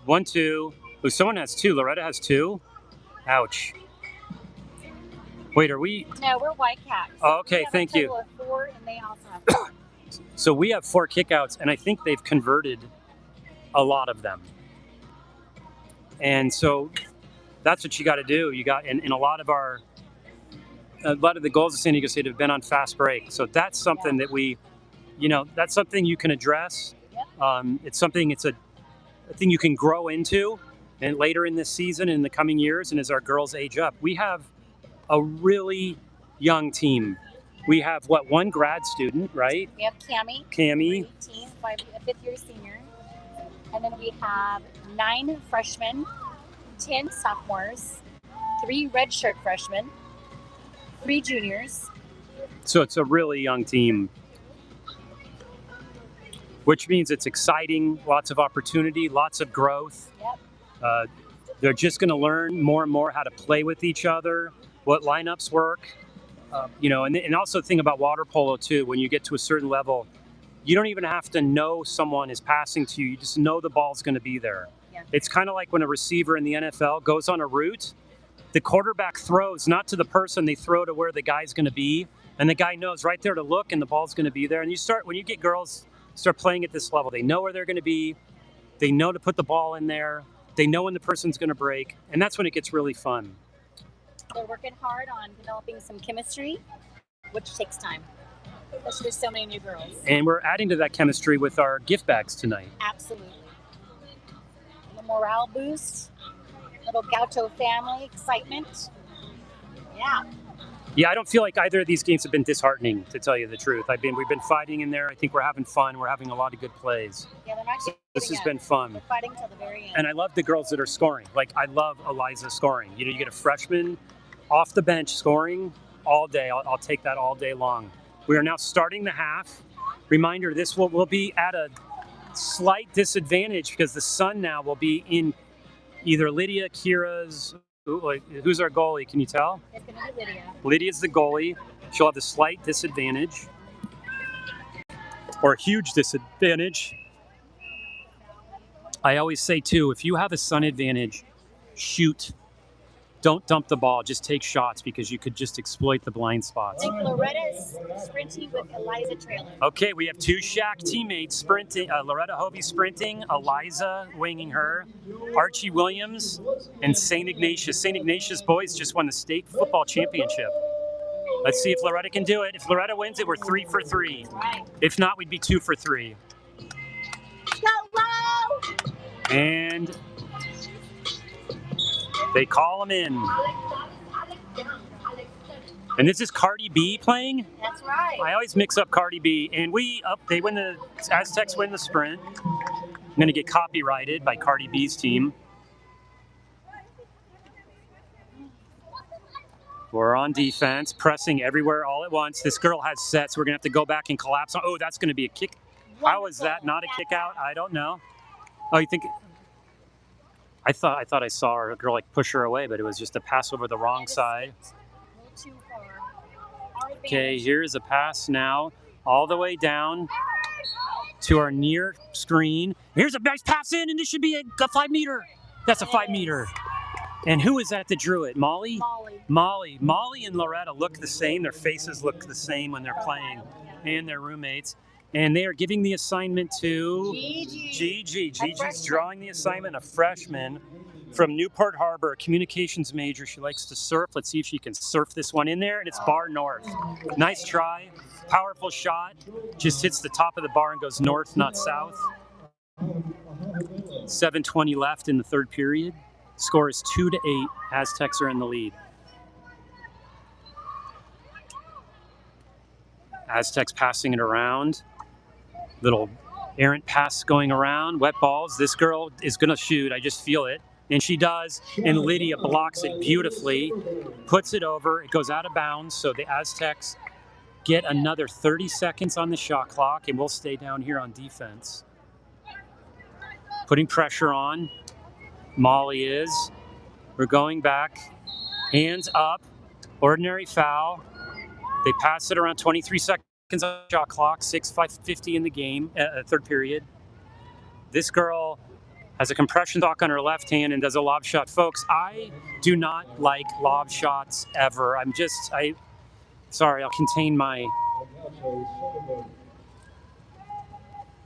1, 2. Oh, someone has 2. Loretta has 2. Ouch. Wait, are we? No, we're Whitecaps. Oh, okay, thank you. We have a total of 4, and they also have 4. So we have 4 kickouts, and I think they've converted a lot of them. And so that's what you got to do. You got, and a lot of the goals of San Diego State have been on fast break. So that's something that we, that's something you can address. It's a thing you can grow into, and later in this season, in the coming years, and as our girls age up, we have a really young team. We have one grad student, right? We have Cammie. 18, a 5th-year senior. And then we have 9 freshmen, 10 sophomores, 3 redshirt freshmen, 3 juniors. So it's a really young team, which means it's exciting, lots of opportunity, lots of growth. Yep. They're just going to learn more and more how to play with each other, what lineups work, and also think about water polo too. When you get to a certain level, you don't even have to know someone is passing to you. You just know the ball's going to be there. Yeah. It's kind of like when a receiver in the NFL goes on a route, the quarterback throws not to the person, they throw to where the guy's going to be. And the guy knows right there to look, and the ball's going to be there. And when you get girls start playing at this level, they know where they're going to be. They know to put the ball in there. They know when the person's going to break. And that's when it gets really fun. They're working hard on developing some chemistry, which takes time. Especially there's so many new girls. And we're adding to that chemistry with our gift bags tonight. Absolutely. The morale boost, little Gaucho family excitement. Yeah. Yeah, I don't feel like either of these games have been disheartening, to tell you the truth. We've been fighting in there. I think we're having fun. We're having a lot of good plays. Yeah, they're not this has been fun. We're fighting till the very end. And I love the girls that are scoring. Like, I love Eliza scoring. You get a freshman off the bench scoring all day. I'll take that all day long. We are now starting the half. Reminder, this will be at a slight disadvantage because the sun now will be in either Lydia, Kira's. Who's our goalie? Can you tell? It's going to be Lydia. Lydia's the goalie. She'll have a slight disadvantage or a huge disadvantage. I always say, too, if you have a sun advantage, shoot. Don't dump the ball. Just take shots because you could just exploit the blind spots. I think Loretta's sprinting with Eliza trailing. Okay, we have 2 Shack teammates sprinting. Loretta Hovey sprinting, Eliza winging her, Archie Williams, and St. Ignatius. St. Ignatius boys just won the state football championship. Let's see if Loretta can do it. If Loretta wins it, we're 3 for 3. Right. If not, we'd be 2 for 3. Go low! And they call them in. And this is Cardi B playing? That's right. I always mix up Cardi B. And they win the Aztecs win the sprint. I'm going to get copyrighted by Cardi B's team. We're on defense, pressing everywhere all at once. This girl has sets. We're going to have to go back and collapse. Oh, that's going to be a kick. How is that not a kick out? I don't know. Oh, you think? I thought I saw a girl like push her away, but it was just a pass over the wrong side. Okay, here's a pass now, all the way down to our near screen. Here's a nice pass in, and this should be a 5 meter. That's a 5 meter. And who is that that drew it? Molly? Molly and Loretta look the same. Their faces look the same when they're playing, and their roommates. And they are giving the assignment to Gigi. Gigi's drawing the assignment, a freshman from Newport Harbor, a communications major. She likes to surf. Let's see if she can surf this one in there, and it's bar north. Nice try, powerful shot. Just hits the top of the bar and goes north, not south. 7:20 left in the third period. Score is 2-8. Aztecs are in the lead. Aztecs passing it around. Little errant pass going around. Wet balls. This girl is going to shoot. I just feel it. And she does. And Lydia blocks it beautifully. Puts it over. It goes out of bounds. So the Aztecs get another 30 seconds on the shot clock. And we'll stay down here on defense. Putting pressure on. Molly is. We're going back. Hands up. Ordinary foul. They pass it around 23 seconds on the shot clock. 6:50 in the game, third period. This girl has a compression sock on her left hand and does a lob shot. Folks, I do not like lob shots ever. Sorry, I'll contain my...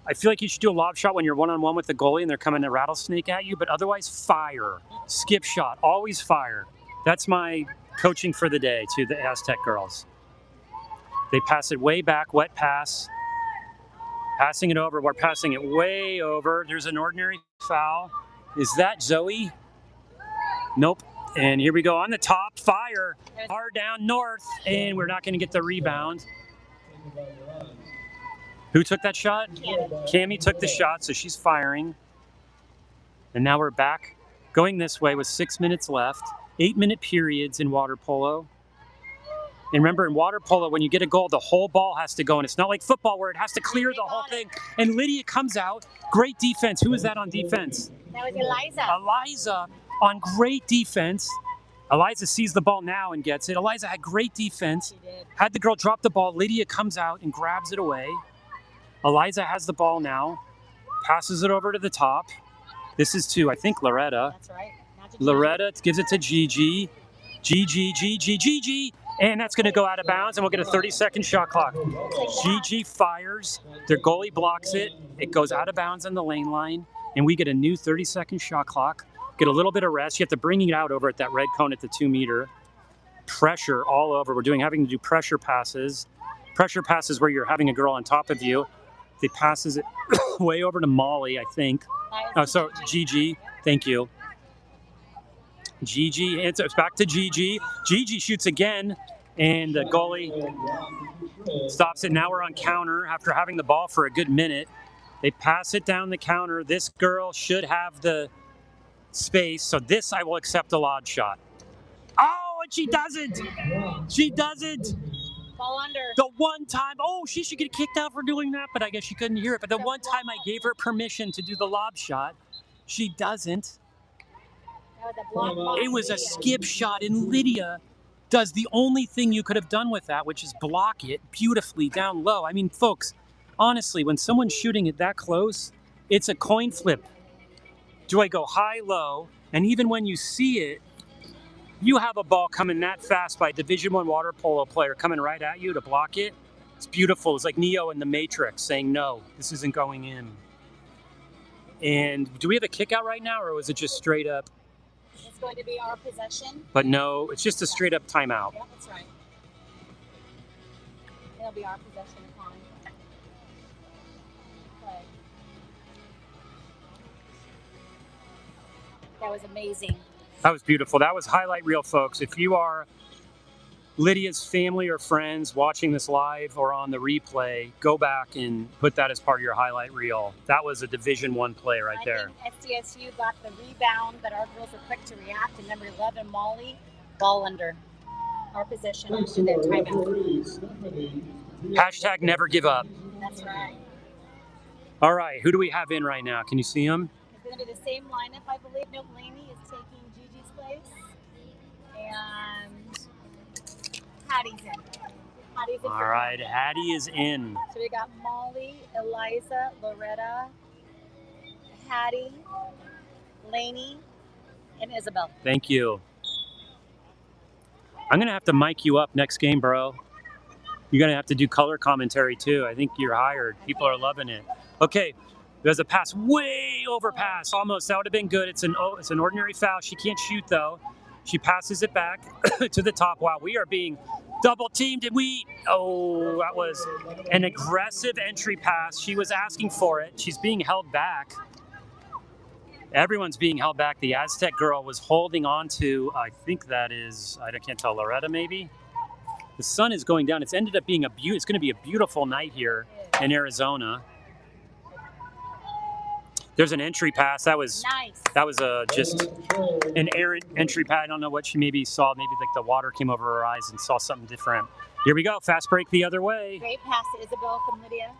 I feel like you should do a lob shot when you're one-on-one with the goalie and they're coming to rattlesnake at you, but otherwise fire. Skip shot, always fire. That's my coaching for the day to the Aztec girls. They pass it way back, wet pass. Passing it over, we're passing it way over. There's an ordinary foul. Is that Zoe? Nope. And here we go on the top, fire. Hard down north, and we're not gonna get the rebound. Who took that shot? Cammie took the shot, so she's firing. And now we're back going this way with 6 minutes left. 8-minute periods in water polo. And remember, in water polo, when you get a goal, the whole ball has to go. And it's not like football where it has to clear the whole thing. And Lydia comes out. Great defense. Who is that on defense? That was Eliza. Eliza on great defense. Eliza sees the ball now and gets it. Eliza had great defense. She did. Had the girl drop the ball. Lydia comes out and grabs it away. Eliza has the ball now. Passes it over to the top. This is to, I think, Loretta. That's right. Loretta gives it to Gigi. Gigi. And that's going to go out of bounds, and we'll get a 30-second shot clock. Gigi fires. Their goalie blocks it. It goes out of bounds on the lane line, and we get a new 30-second shot clock. Get a little bit of rest. You have to bring it out over at that red cone at the 2 meter. Pressure all over. We're having to do pressure passes. Pressure passes where you're having a girl on top of you. They passes it way over to Molly, I think. So Gigi. Thank you. Gigi, it's back to Gigi. Gigi shoots again, and the goalie stops it. Now we're on counter after having the ball for a good minute. They pass it down the counter. This girl should have the space, so this I will accept a lob shot. Oh, and she doesn't. She doesn't. Ball under. The one time, she should get kicked out for doing that, but I guess she couldn't hear it. But the one time I gave her permission to do the lob shot, she doesn't. It was a skip shot, and Lydia does the only thing you could have done with that, which is block it beautifully down low. I mean, folks, honestly, when someone's shooting it that close, it's a coin flip. Do I go high, low? And even when you see it, you have a ball coming that fast by a Division I water polo player coming right at you to block it. It's beautiful. It's like Neo in the Matrix saying, no, this isn't going in. And do we have a kick out right now, or was it just straight up? It's going to be our possession. But no, it's just a straight up timeout. Yeah, that's right. It'll be our possession upon play. That was amazing. That was beautiful. That was highlight reel, folks. If you are Lydia's family or friends watching this live or on the replay, go back and put that as part of your highlight reel. That was a Division I play right there. I think SDSU got the rebound, but our girls were quick to react. And number 11, Molly, ball under. our position to their timeout. Hashtag never give up. That's right. All right, who do we have in right now? Can you see them? It's going to be the same lineup, I believe. No, Laney is taking Gigi's place. And Hattie's in. Hattie's in. All right, Hattie is in. So we got Molly, Eliza, Loretta, Hattie, Laney, and Isabel. Thank you. I'm going to have to mic you up next game, bro. You're going to have to do color commentary too. I think you're hired. People are loving it. Okay, there's a pass, way over pass, almost. That would have been good. It's an ordinary foul. She can't shoot though. She passes it back to the top. Wow, we are being double teamed, and that was an aggressive entry pass. She was asking for it. She's being held back. Everyone's being held back. The Aztec girl was holding on to, I think that is, I can't tell, Loretta maybe? The sun is going down. It's ended up being it's going to be a beautiful night here in Arizona. There's an entry pass. That was nice. That was just an errant entry pass. I don't know what she maybe saw. Maybe like the water came over her eyes and saw something different. Here we go. Fast break the other way. Great pass to Isabel from Lydia.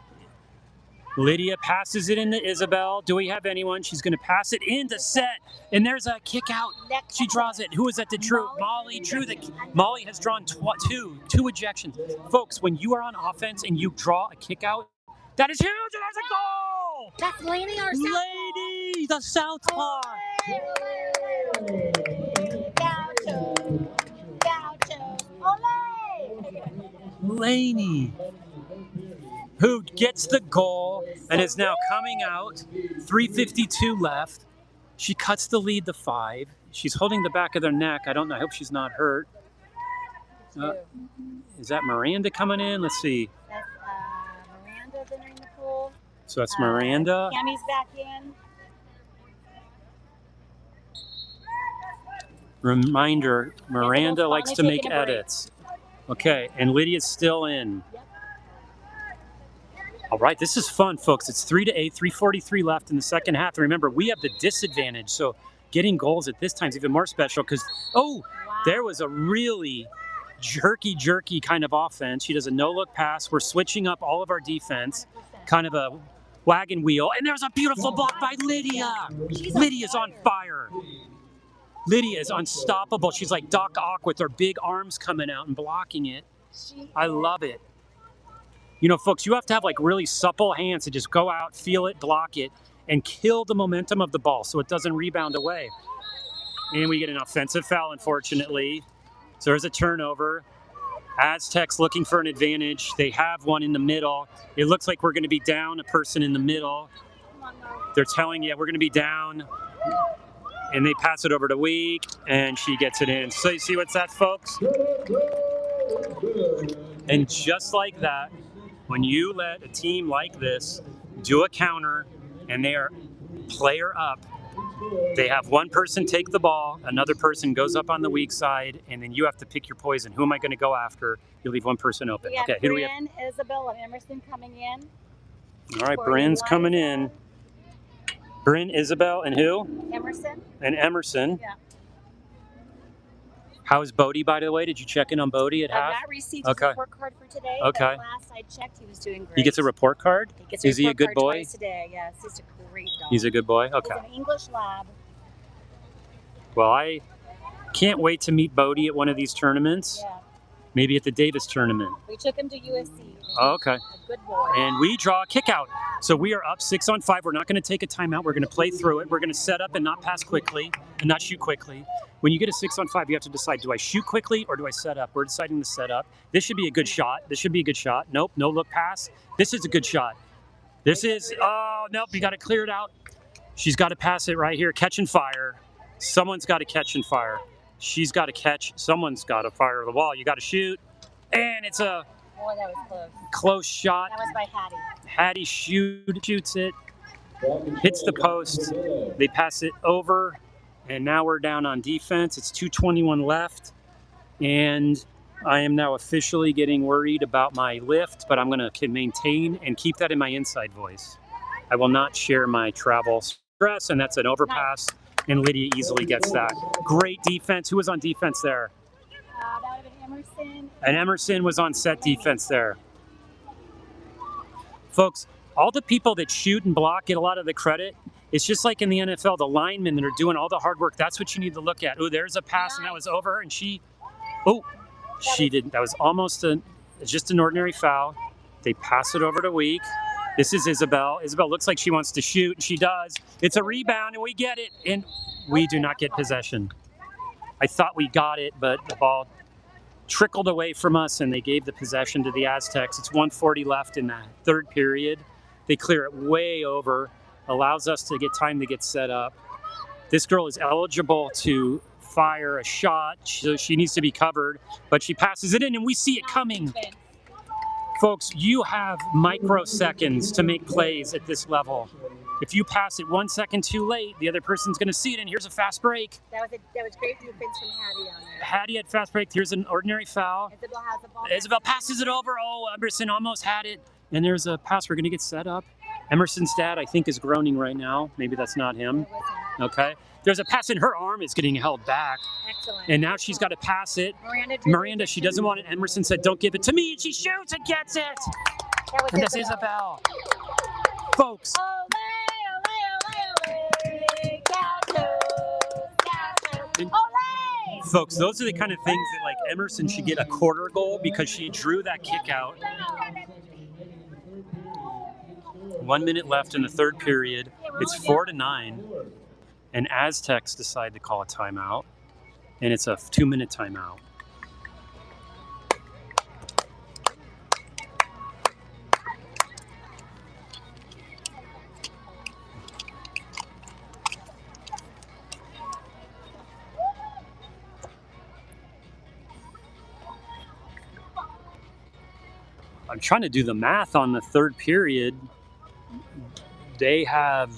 Lydia passes it into Isabel. Do we have anyone? She's going to pass it into Set. And there's a kick out. She draws it. Who is that? Molly drew Molly has drawn two ejections. Folks, when you are on offense and you draw a kick out, that is huge, and there's a goal! That's Laney or Southpaw? Lady, the Southpaw. Gaucho. Gaucho. Ole! Laney, who gets the goal and is now coming out. 3:52 left. She cuts the lead to 5. She's holding the back of their neck. I don't know. I hope she's not hurt. Is that Miranda coming in? Let's see. That's Miranda's entering the pool. So that's Miranda. Cammie's back in. Reminder, Miranda likes to make edits. Okay, and Lydia's still in. Yep. All right, this is fun, folks. It's 3-8, 3:43 left in the second half. Remember, we have the disadvantage, so getting goals at this time is even more special because, there was a really jerky kind of offense. She does a no-look pass. We're switching up all of our defense, kind of a wagon wheel. And there's a beautiful block by Lydia. Lydia's on fire. Lydia is unstoppable. She's like Doc Ock with her big arms coming out and blocking it. I love it. You know, folks, you have to have like really supple hands to just go out, feel it, block it, and kill the momentum of the ball so it doesn't rebound away. And we get an offensive foul, unfortunately. So there's a turnover. Aztecs looking for an advantage. They have one in the middle. It looks like we're going to be down a person in the middle. They're telling you we're going to be down. And they pass it over to Week, and she gets it in. So you see what's that, folks? And just like that, when you let a team like this do a counter and they are player up, they have one person take the ball, another person goes up on the weak side, and then you have to pick your poison. Who am I going to go after? You leave one person open. We have okay, who do we have? Bryn, Isabel, and Emerson coming in. All right, Bryn's coming in. Bryn, Isabel, and who? Emerson. And Emerson. Yeah. How is Bodie, by the way? Did you check in on Bodie at half? I've not received his report card for today. Okay. But last I checked, he was doing great. He gets a report card? He gets a Is he a report good card boy? twice today. Yes, he's a great dog. He's a good boy? Okay. He's an English lab. Well, I can't wait to meet Bodie at one of these tournaments. Yeah. Maybe at the Davis tournament. We took him to USC. Oh, okay. A good boy. And we draw a kick out. So we are up 6-on-5. We're not going to take a timeout. We're going to play through it. We're going to set up and not pass quickly and not shoot quickly. When you get a 6-on-5, you have to decide, do I shoot quickly or do I set up? We're deciding to set up. This should be a good shot. This should be a good shot. Nope, no look pass. This is a good shot. This is, oh, nope, you got to clear it out. She's got to pass it right here. Catch and fire. Someone's got to catch and fire. She's got to catch. Someone's got to fire the ball. You got to shoot. And it's a Boy, that was close. Close shot. That was by Hattie. Hattie shoots it. Hits the post. They pass it over. And now we're down on defense. It's 2:21 left. And I am now officially getting worried about my lift, but I'm going to maintain and keep that in my inside voice. I will not share my travel stress, and that's an overpass. And Lydia easily gets that. Great defense. Who was on defense there? That would have been Emerson. And Emerson was on set defense there. Folks, all the people that shoot and block get a lot of the credit. It's just like in the NFL, the linemen that are doing all the hard work. That's what you need to look at. Oh, there's a pass, and that was over, and she didn't. That was almost just an ordinary foul. They pass it over to Week. This is Isabel. Isabel looks like she wants to shoot, and she does. It's a rebound, and we get it, and we do not get possession. I thought we got it, but the ball trickled away from us, and they gave the possession to the Aztecs. It's 1:40 left in that third period. They clear it way over, allows us to get time to get set up. This girl is eligible to fire a shot, so she needs to be covered, but she passes it in, and we see it coming. Folks, you have microseconds to make plays at this level. If you pass it 1 second too late, the other person's going to see it, and here's a fast break. That was great defense from Hattie on there. Hattie had fast break. Here's an ordinary foul. Isabel has the ball. Isabel passes it over. Oh, Emerson almost had it. And there's a pass. We're going to get set up. Emerson's dad, I think, is groaning right now. Maybe that's not him. Okay. There's a pass, and her arm is getting held back. Excellent. And now she's got to pass it. Miranda, she doesn't want it. Emerson said, don't give it to me. And she shoots and gets it. And that's Isabel. Folks. Folks, those are the kind of things that, like, Emerson should get a quarter goal because she drew that kick out. 1 minute left in the third period. It's 4-9. And Aztecs decide to call a timeout. And it's a 2-minute timeout. I'm trying to do the math on the third period. They have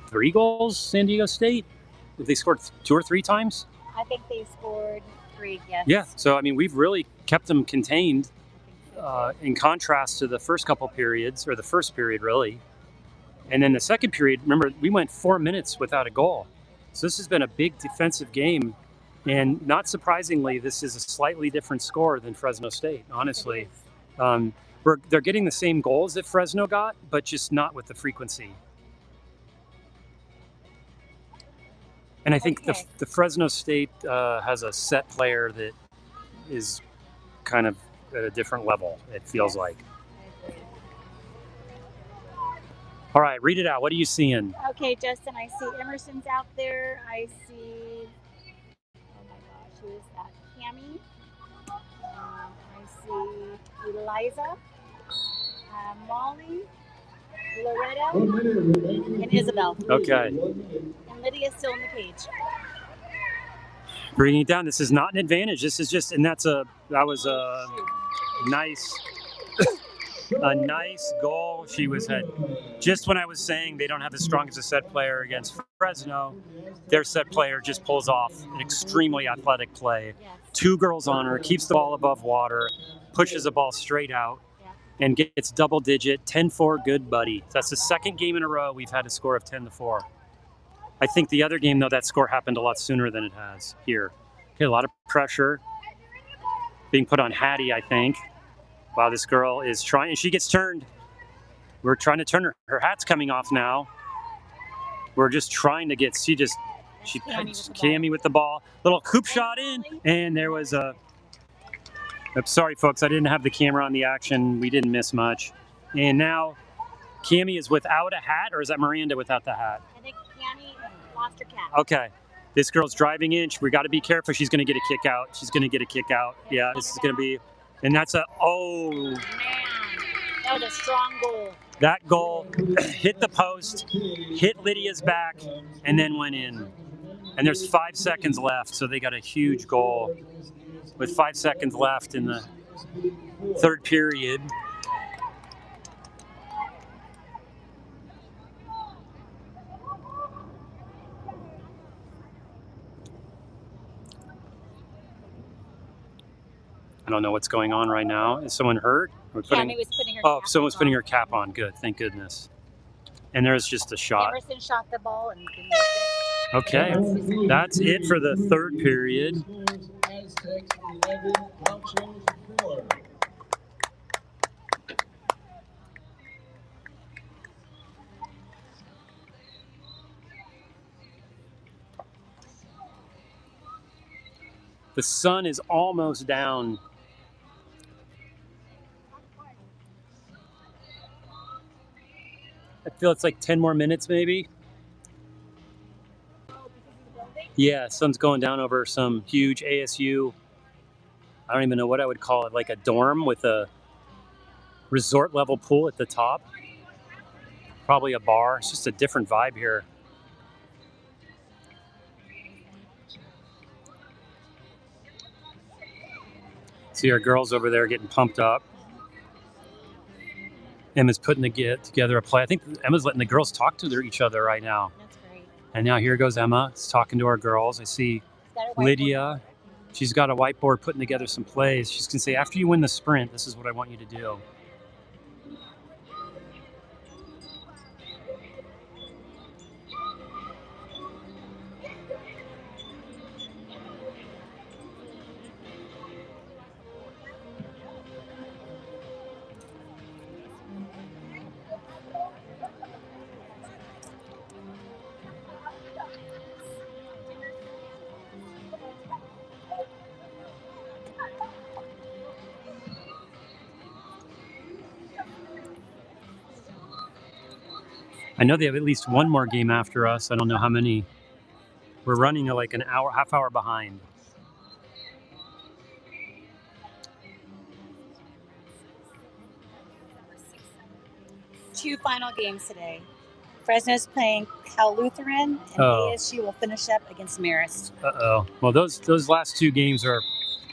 3 goals, San Diego State. If they scored 2 or 3 times? I think they scored 3, yes. Yeah, so I mean, we've really kept them contained in contrast to the first couple periods, or the first period really. And then the second period, remember, we went 4 minutes without a goal. So this has been a big defensive game. And not surprisingly, this is a slightly different score than Fresno State, honestly. They're getting the same goals that Fresno got, but just not with the frequency. And I think the Fresno State has a set player that is kind of at a different level, it feels like. All right, read it out. What are you seeing? Okay, Justin, I see Emerson's out there. I see, oh my gosh, who is that? Cammie. I see Eliza, Molly, Loretta, and Isabel. Okay. And Lydia's still in the cage. Bringing it down. This is not an advantage. This is just, and that was a nice goal. She was just when I was saying they don't have as strong as a set player against Fresno, their set player just pulls off an extremely athletic play. Yes. 2 girls on her, keeps the ball above water, pushes the ball straight out, and gets double digit, 10-4, good buddy. That's the second game in a row we've had a score of 10-4. I think the other game, though, that score happened a lot sooner than it has here. Okay, a lot of pressure being put on Hattie, I think. Wow, this girl is trying, and she gets turned. We're trying to turn her. Her hat's coming off now. We're just trying to get, Cammie with the ball. Little coop shot in, and there was a, I'm sorry, folks, I didn't have the camera on the action. We didn't miss much. And now Cammie is without a hat, or is that Miranda without the hat? I think Cammie lost her cap. Okay. This girl's driving in. We got to be careful. She's going to get a kick out. She's going to get a kick out. Yeah, this is going to be, and that's oh. Man, that was a strong goal. That goal hit the post, hit Lydia's back, and then went in. And there's 5 seconds left, so they got a huge goal with 5 seconds left in the third period. I don't know what's going on right now. Is someone hurt? Cammie was putting her cap someone's putting her cap on. Good, thank goodness. And there's just a shot. Emerson shot the ball and okay, that's it for the third period. Aztecs 11, Gauchos 4. The sun is almost down. I feel it's like 10 more minutes maybe. Yeah, sun's going down over some huge ASU. I don't even know what I would call it, like a dorm with a resort level pool at the top. Probably a bar. It's just a different vibe here. See our girls over there getting pumped up. Emma's putting together a play. I think Emma's letting the girls talk to each other right now. That's great. And now here goes Emma. It's talking to our girls. I see Lydia. She's got a whiteboard putting together some plays. She's going to say, after you win the sprint, this is what I want you to do. I know they have at least one more game after us. I don't know how many. We're running like an hour, half hour behind. Two final games today. Fresno's playing Cal Lutheran, and ASU will finish up against Marist. Uh-oh. Well, those last two games are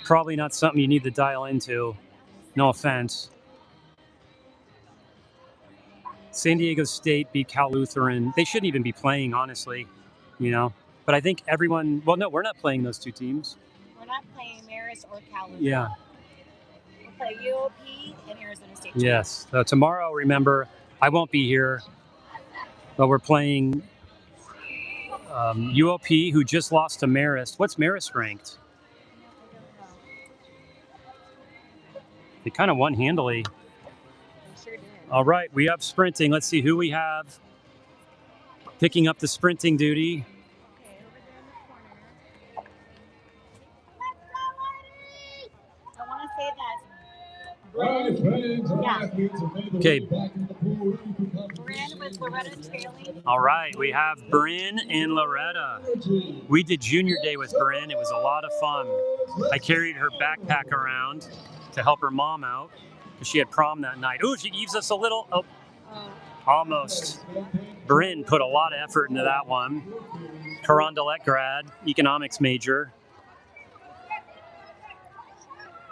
probably not something you need to dial into. No offense. San Diego State beat Cal Lutheran. They shouldn't even be playing, honestly, you know. But I think everyone, well, no, we're not playing those two teams. We're not playing Marist or Cal Lutheran. Yeah. We'll play UOP and Arizona State. Yes. Tomorrow, remember, I won't be here, but we're playing UOP, who just lost to Marist. What's Marist ranked? They kind of won handily. All right, we have sprinting. Let's see who we have picking up the sprinting duty. Okay, over there in the corner. I want to say that. Okay. Bryn with Loretta trailing. All right, we have Bryn and Loretta. We did junior day with Bryn. It was a lot of fun. I carried her backpack around to help her mom out. She had prom that night. Ooh, she gives us a little, almost. Bryn put a lot of effort into that one. Carondelet grad, economics major.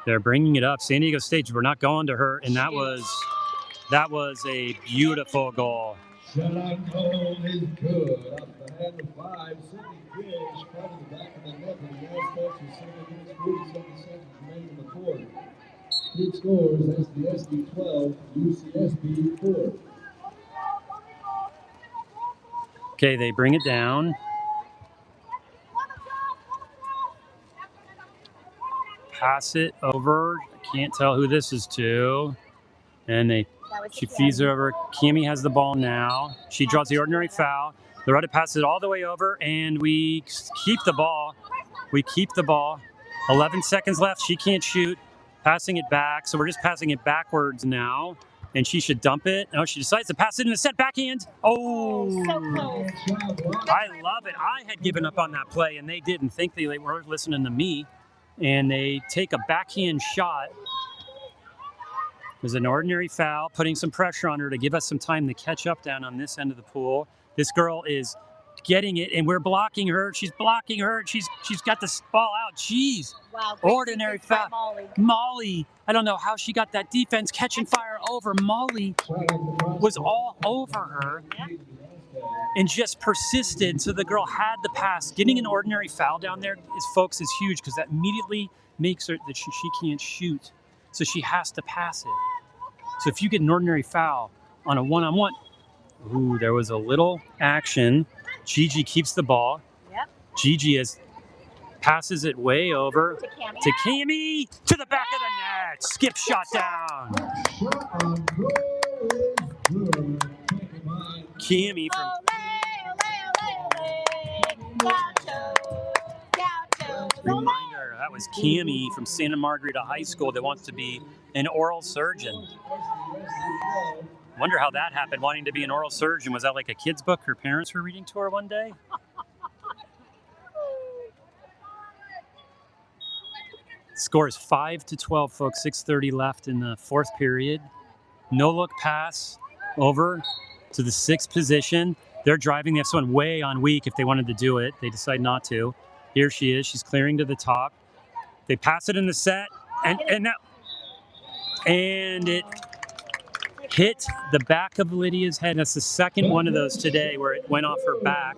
They're bringing it up. San Diego State, we're not going to her, and that was a beautiful goal. Shut on goal is good. Off the hand of 5, Sydney Fish, caught in the back of the net, and the Aztecs with 7 minutes, 47 seconds remaining in the fourth. Keep scores, SDSU 12, UCSB 4. Okay, they bring it down. Pass it over. I can't tell who this is to. And she feeds it over. Cami has the ball now. She draws the ordinary foul. Loretta passes it all the way over, and we keep the ball. We keep the ball. 11 seconds left. She can't shoot. Passing it back. So we're just passing it backwards now. And she should dump it. No, she decides to pass it in the set backhand. Oh, so close. I love it. I had given up on that play, and they didn't think they were listening to me. And they take a backhand shot. It was an ordinary foul, putting some pressure on her to give us some time to catch up down on this end of the pool. This girl is getting it, and we're blocking her. She's blocking her. She's got this ball out. Jeez. Wow. Ordinary foul. Molly. I don't know how she got that defense catching fire over. Molly was all over her and just persisted. So the girl had the pass. Getting an ordinary foul down there, folks, is huge because that immediately makes her that she can't shoot. So she has to pass it. So if you get an ordinary foul on a one-on-one, ooh, there was a little action. Gigi keeps the ball. Yep. Gigi is Passes it way over To Cammy. to Cammy, to the back of the net. Skip shot down. Shot on goal is good. Taken by Cammy from reminder, that was Cammy from Santa Margarita High School that wants to be an oral surgeon. Wonder how that happened, wanting to be an oral surgeon. Was that like a kid's book her parents were reading to her one day? Score is 5-12, folks. 6:30 left in the fourth period. No look pass over to the sixth position. They're driving. They have someone way on weak if they wanted to do it. They decide not to. Here she is. She's clearing to the top. They pass it in the set, and it hit the back of Lydia's head. That's the second one of those today where it went off her back.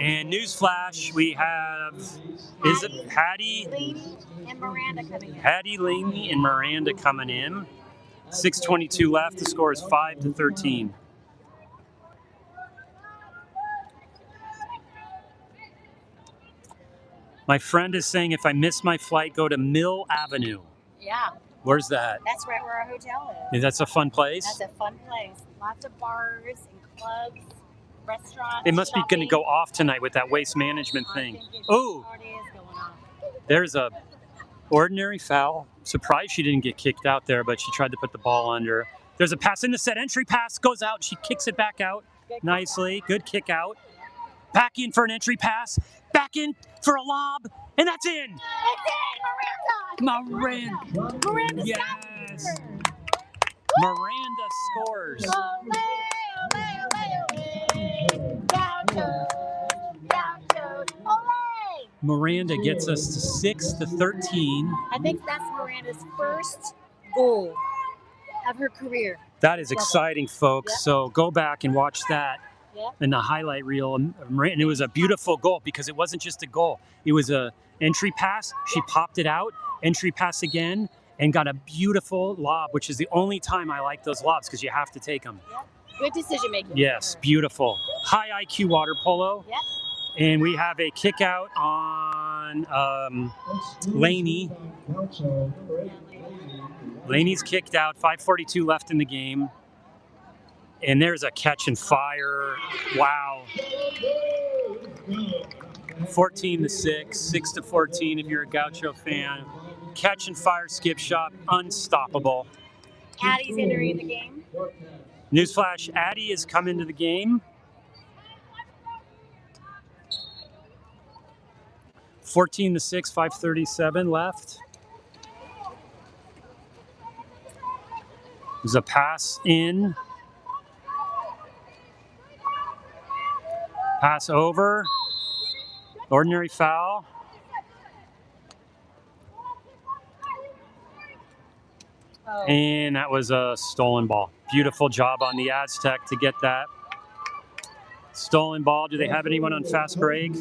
And newsflash, we have, is it Hattie? Laney and Miranda coming in. Hattie, Laney, and Miranda coming in. 6:22 left. The score is 5-13. My friend is saying if I miss my flight, go to Mill Avenue. Yeah, Where's that? that's right where our hotel is. That's a fun place. That's a fun place. Lots of bars and clubs, restaurants. They must be going to shopping. go off tonight with that waste management I thing. think it Oh, already is going off. there's a ordinary foul. Surprised she didn't get kicked out there, but she tried to put the ball under. There's a pass in the set. Entry pass goes out. She kicks it back out Good nicely. Good kick out. Back in for an entry pass. Back in for a lob. And that's in. It's in, Miranda! Miranda. Miranda Yes. stopped her. Miranda scores. Ole, ole, ole, ole. Gauchos, gauchos, ole. Miranda gets us to 6-13. I think that's Miranda's first goal of her career. That is exciting, folks. Yep. So go back and watch that Yep. in the highlight reel. And it was a beautiful goal because it wasn't just a goal. It was a entry pass. She popped it out, entry pass again, and got a beautiful lob, which is the only time I like those lobs because you have to take them. Yep. Good decision making. Yes, beautiful. High IQ water polo. Yep. And we have a kick out on Laney. Laney's kicked out, 5:42 left in the game. And there's a catch and fire. Wow. 14-6, 6-14 if you're a Gaucho fan. Catch and fire skip shot, unstoppable. Addie's entering the game. Newsflash, Addie has come into the game. 14-6, 5:37 left. There's a pass in. Pass over. Ordinary foul. Oh. And that was a stolen ball. Beautiful job on the Aztec to get that. Stolen ball. Do they have anyone on fast break?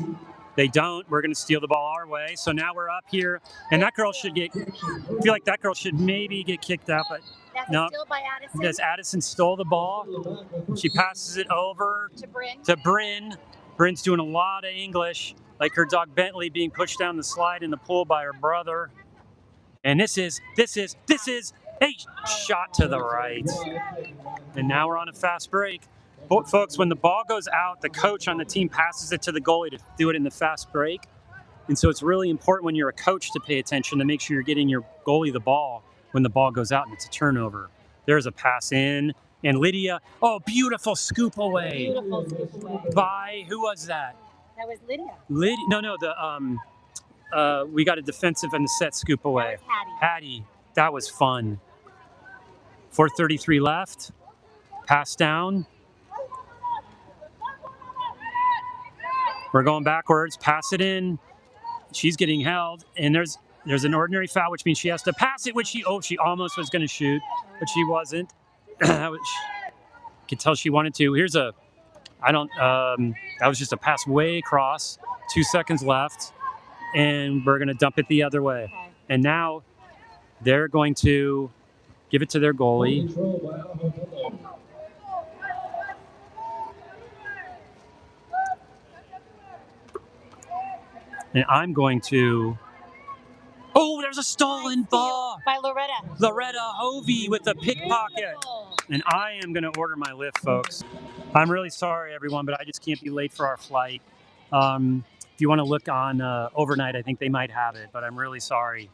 They don't. We're going to steal the ball our way. So now we're up here. And that girl should get, I feel like that girl should maybe get kicked out, but That's no. still by Addison Because Addison stole the ball. She passes it over to Bryn. to Bryn. Bryn's doing a lot of English, like her dog Bentley being pushed down the slide in the pool by her brother. And this is a shot to the right. And now we're on a fast break. But folks, when the ball goes out, the coach on the team passes it to the goalie to do it in the fast break. And so it's really important when you're a coach to pay attention to make sure you're getting your goalie the ball when the ball goes out and it's a turnover. There's a pass in. And Lydia, oh, beautiful scoop away. Beautiful scoop away. By, who was that? That was Lydia. Lydia, no, we got a defensive and the set scoop away. That was Hattie. Hattie, that was fun. 4:33 left. Pass down. We're going backwards. Pass it in. She's getting held, and there's an ordinary foul, which means she has to pass it. Which she almost was going to shoot, but she wasn't. Could tell she wanted to. Here's a, that was just a pass way across. 2 seconds left, and we're going to dump it the other way. Okay. And now they're going to give it to their goalie. And I'm going to... Oh, there's a stolen ball! By Loretta. Loretta Hovey with a pickpocket. Beautiful. And I am going to order my lift, folks. I'm really sorry, everyone, but I just can't be late for our flight. If you want to look on overnight, I think they might have it, but I'm really sorry.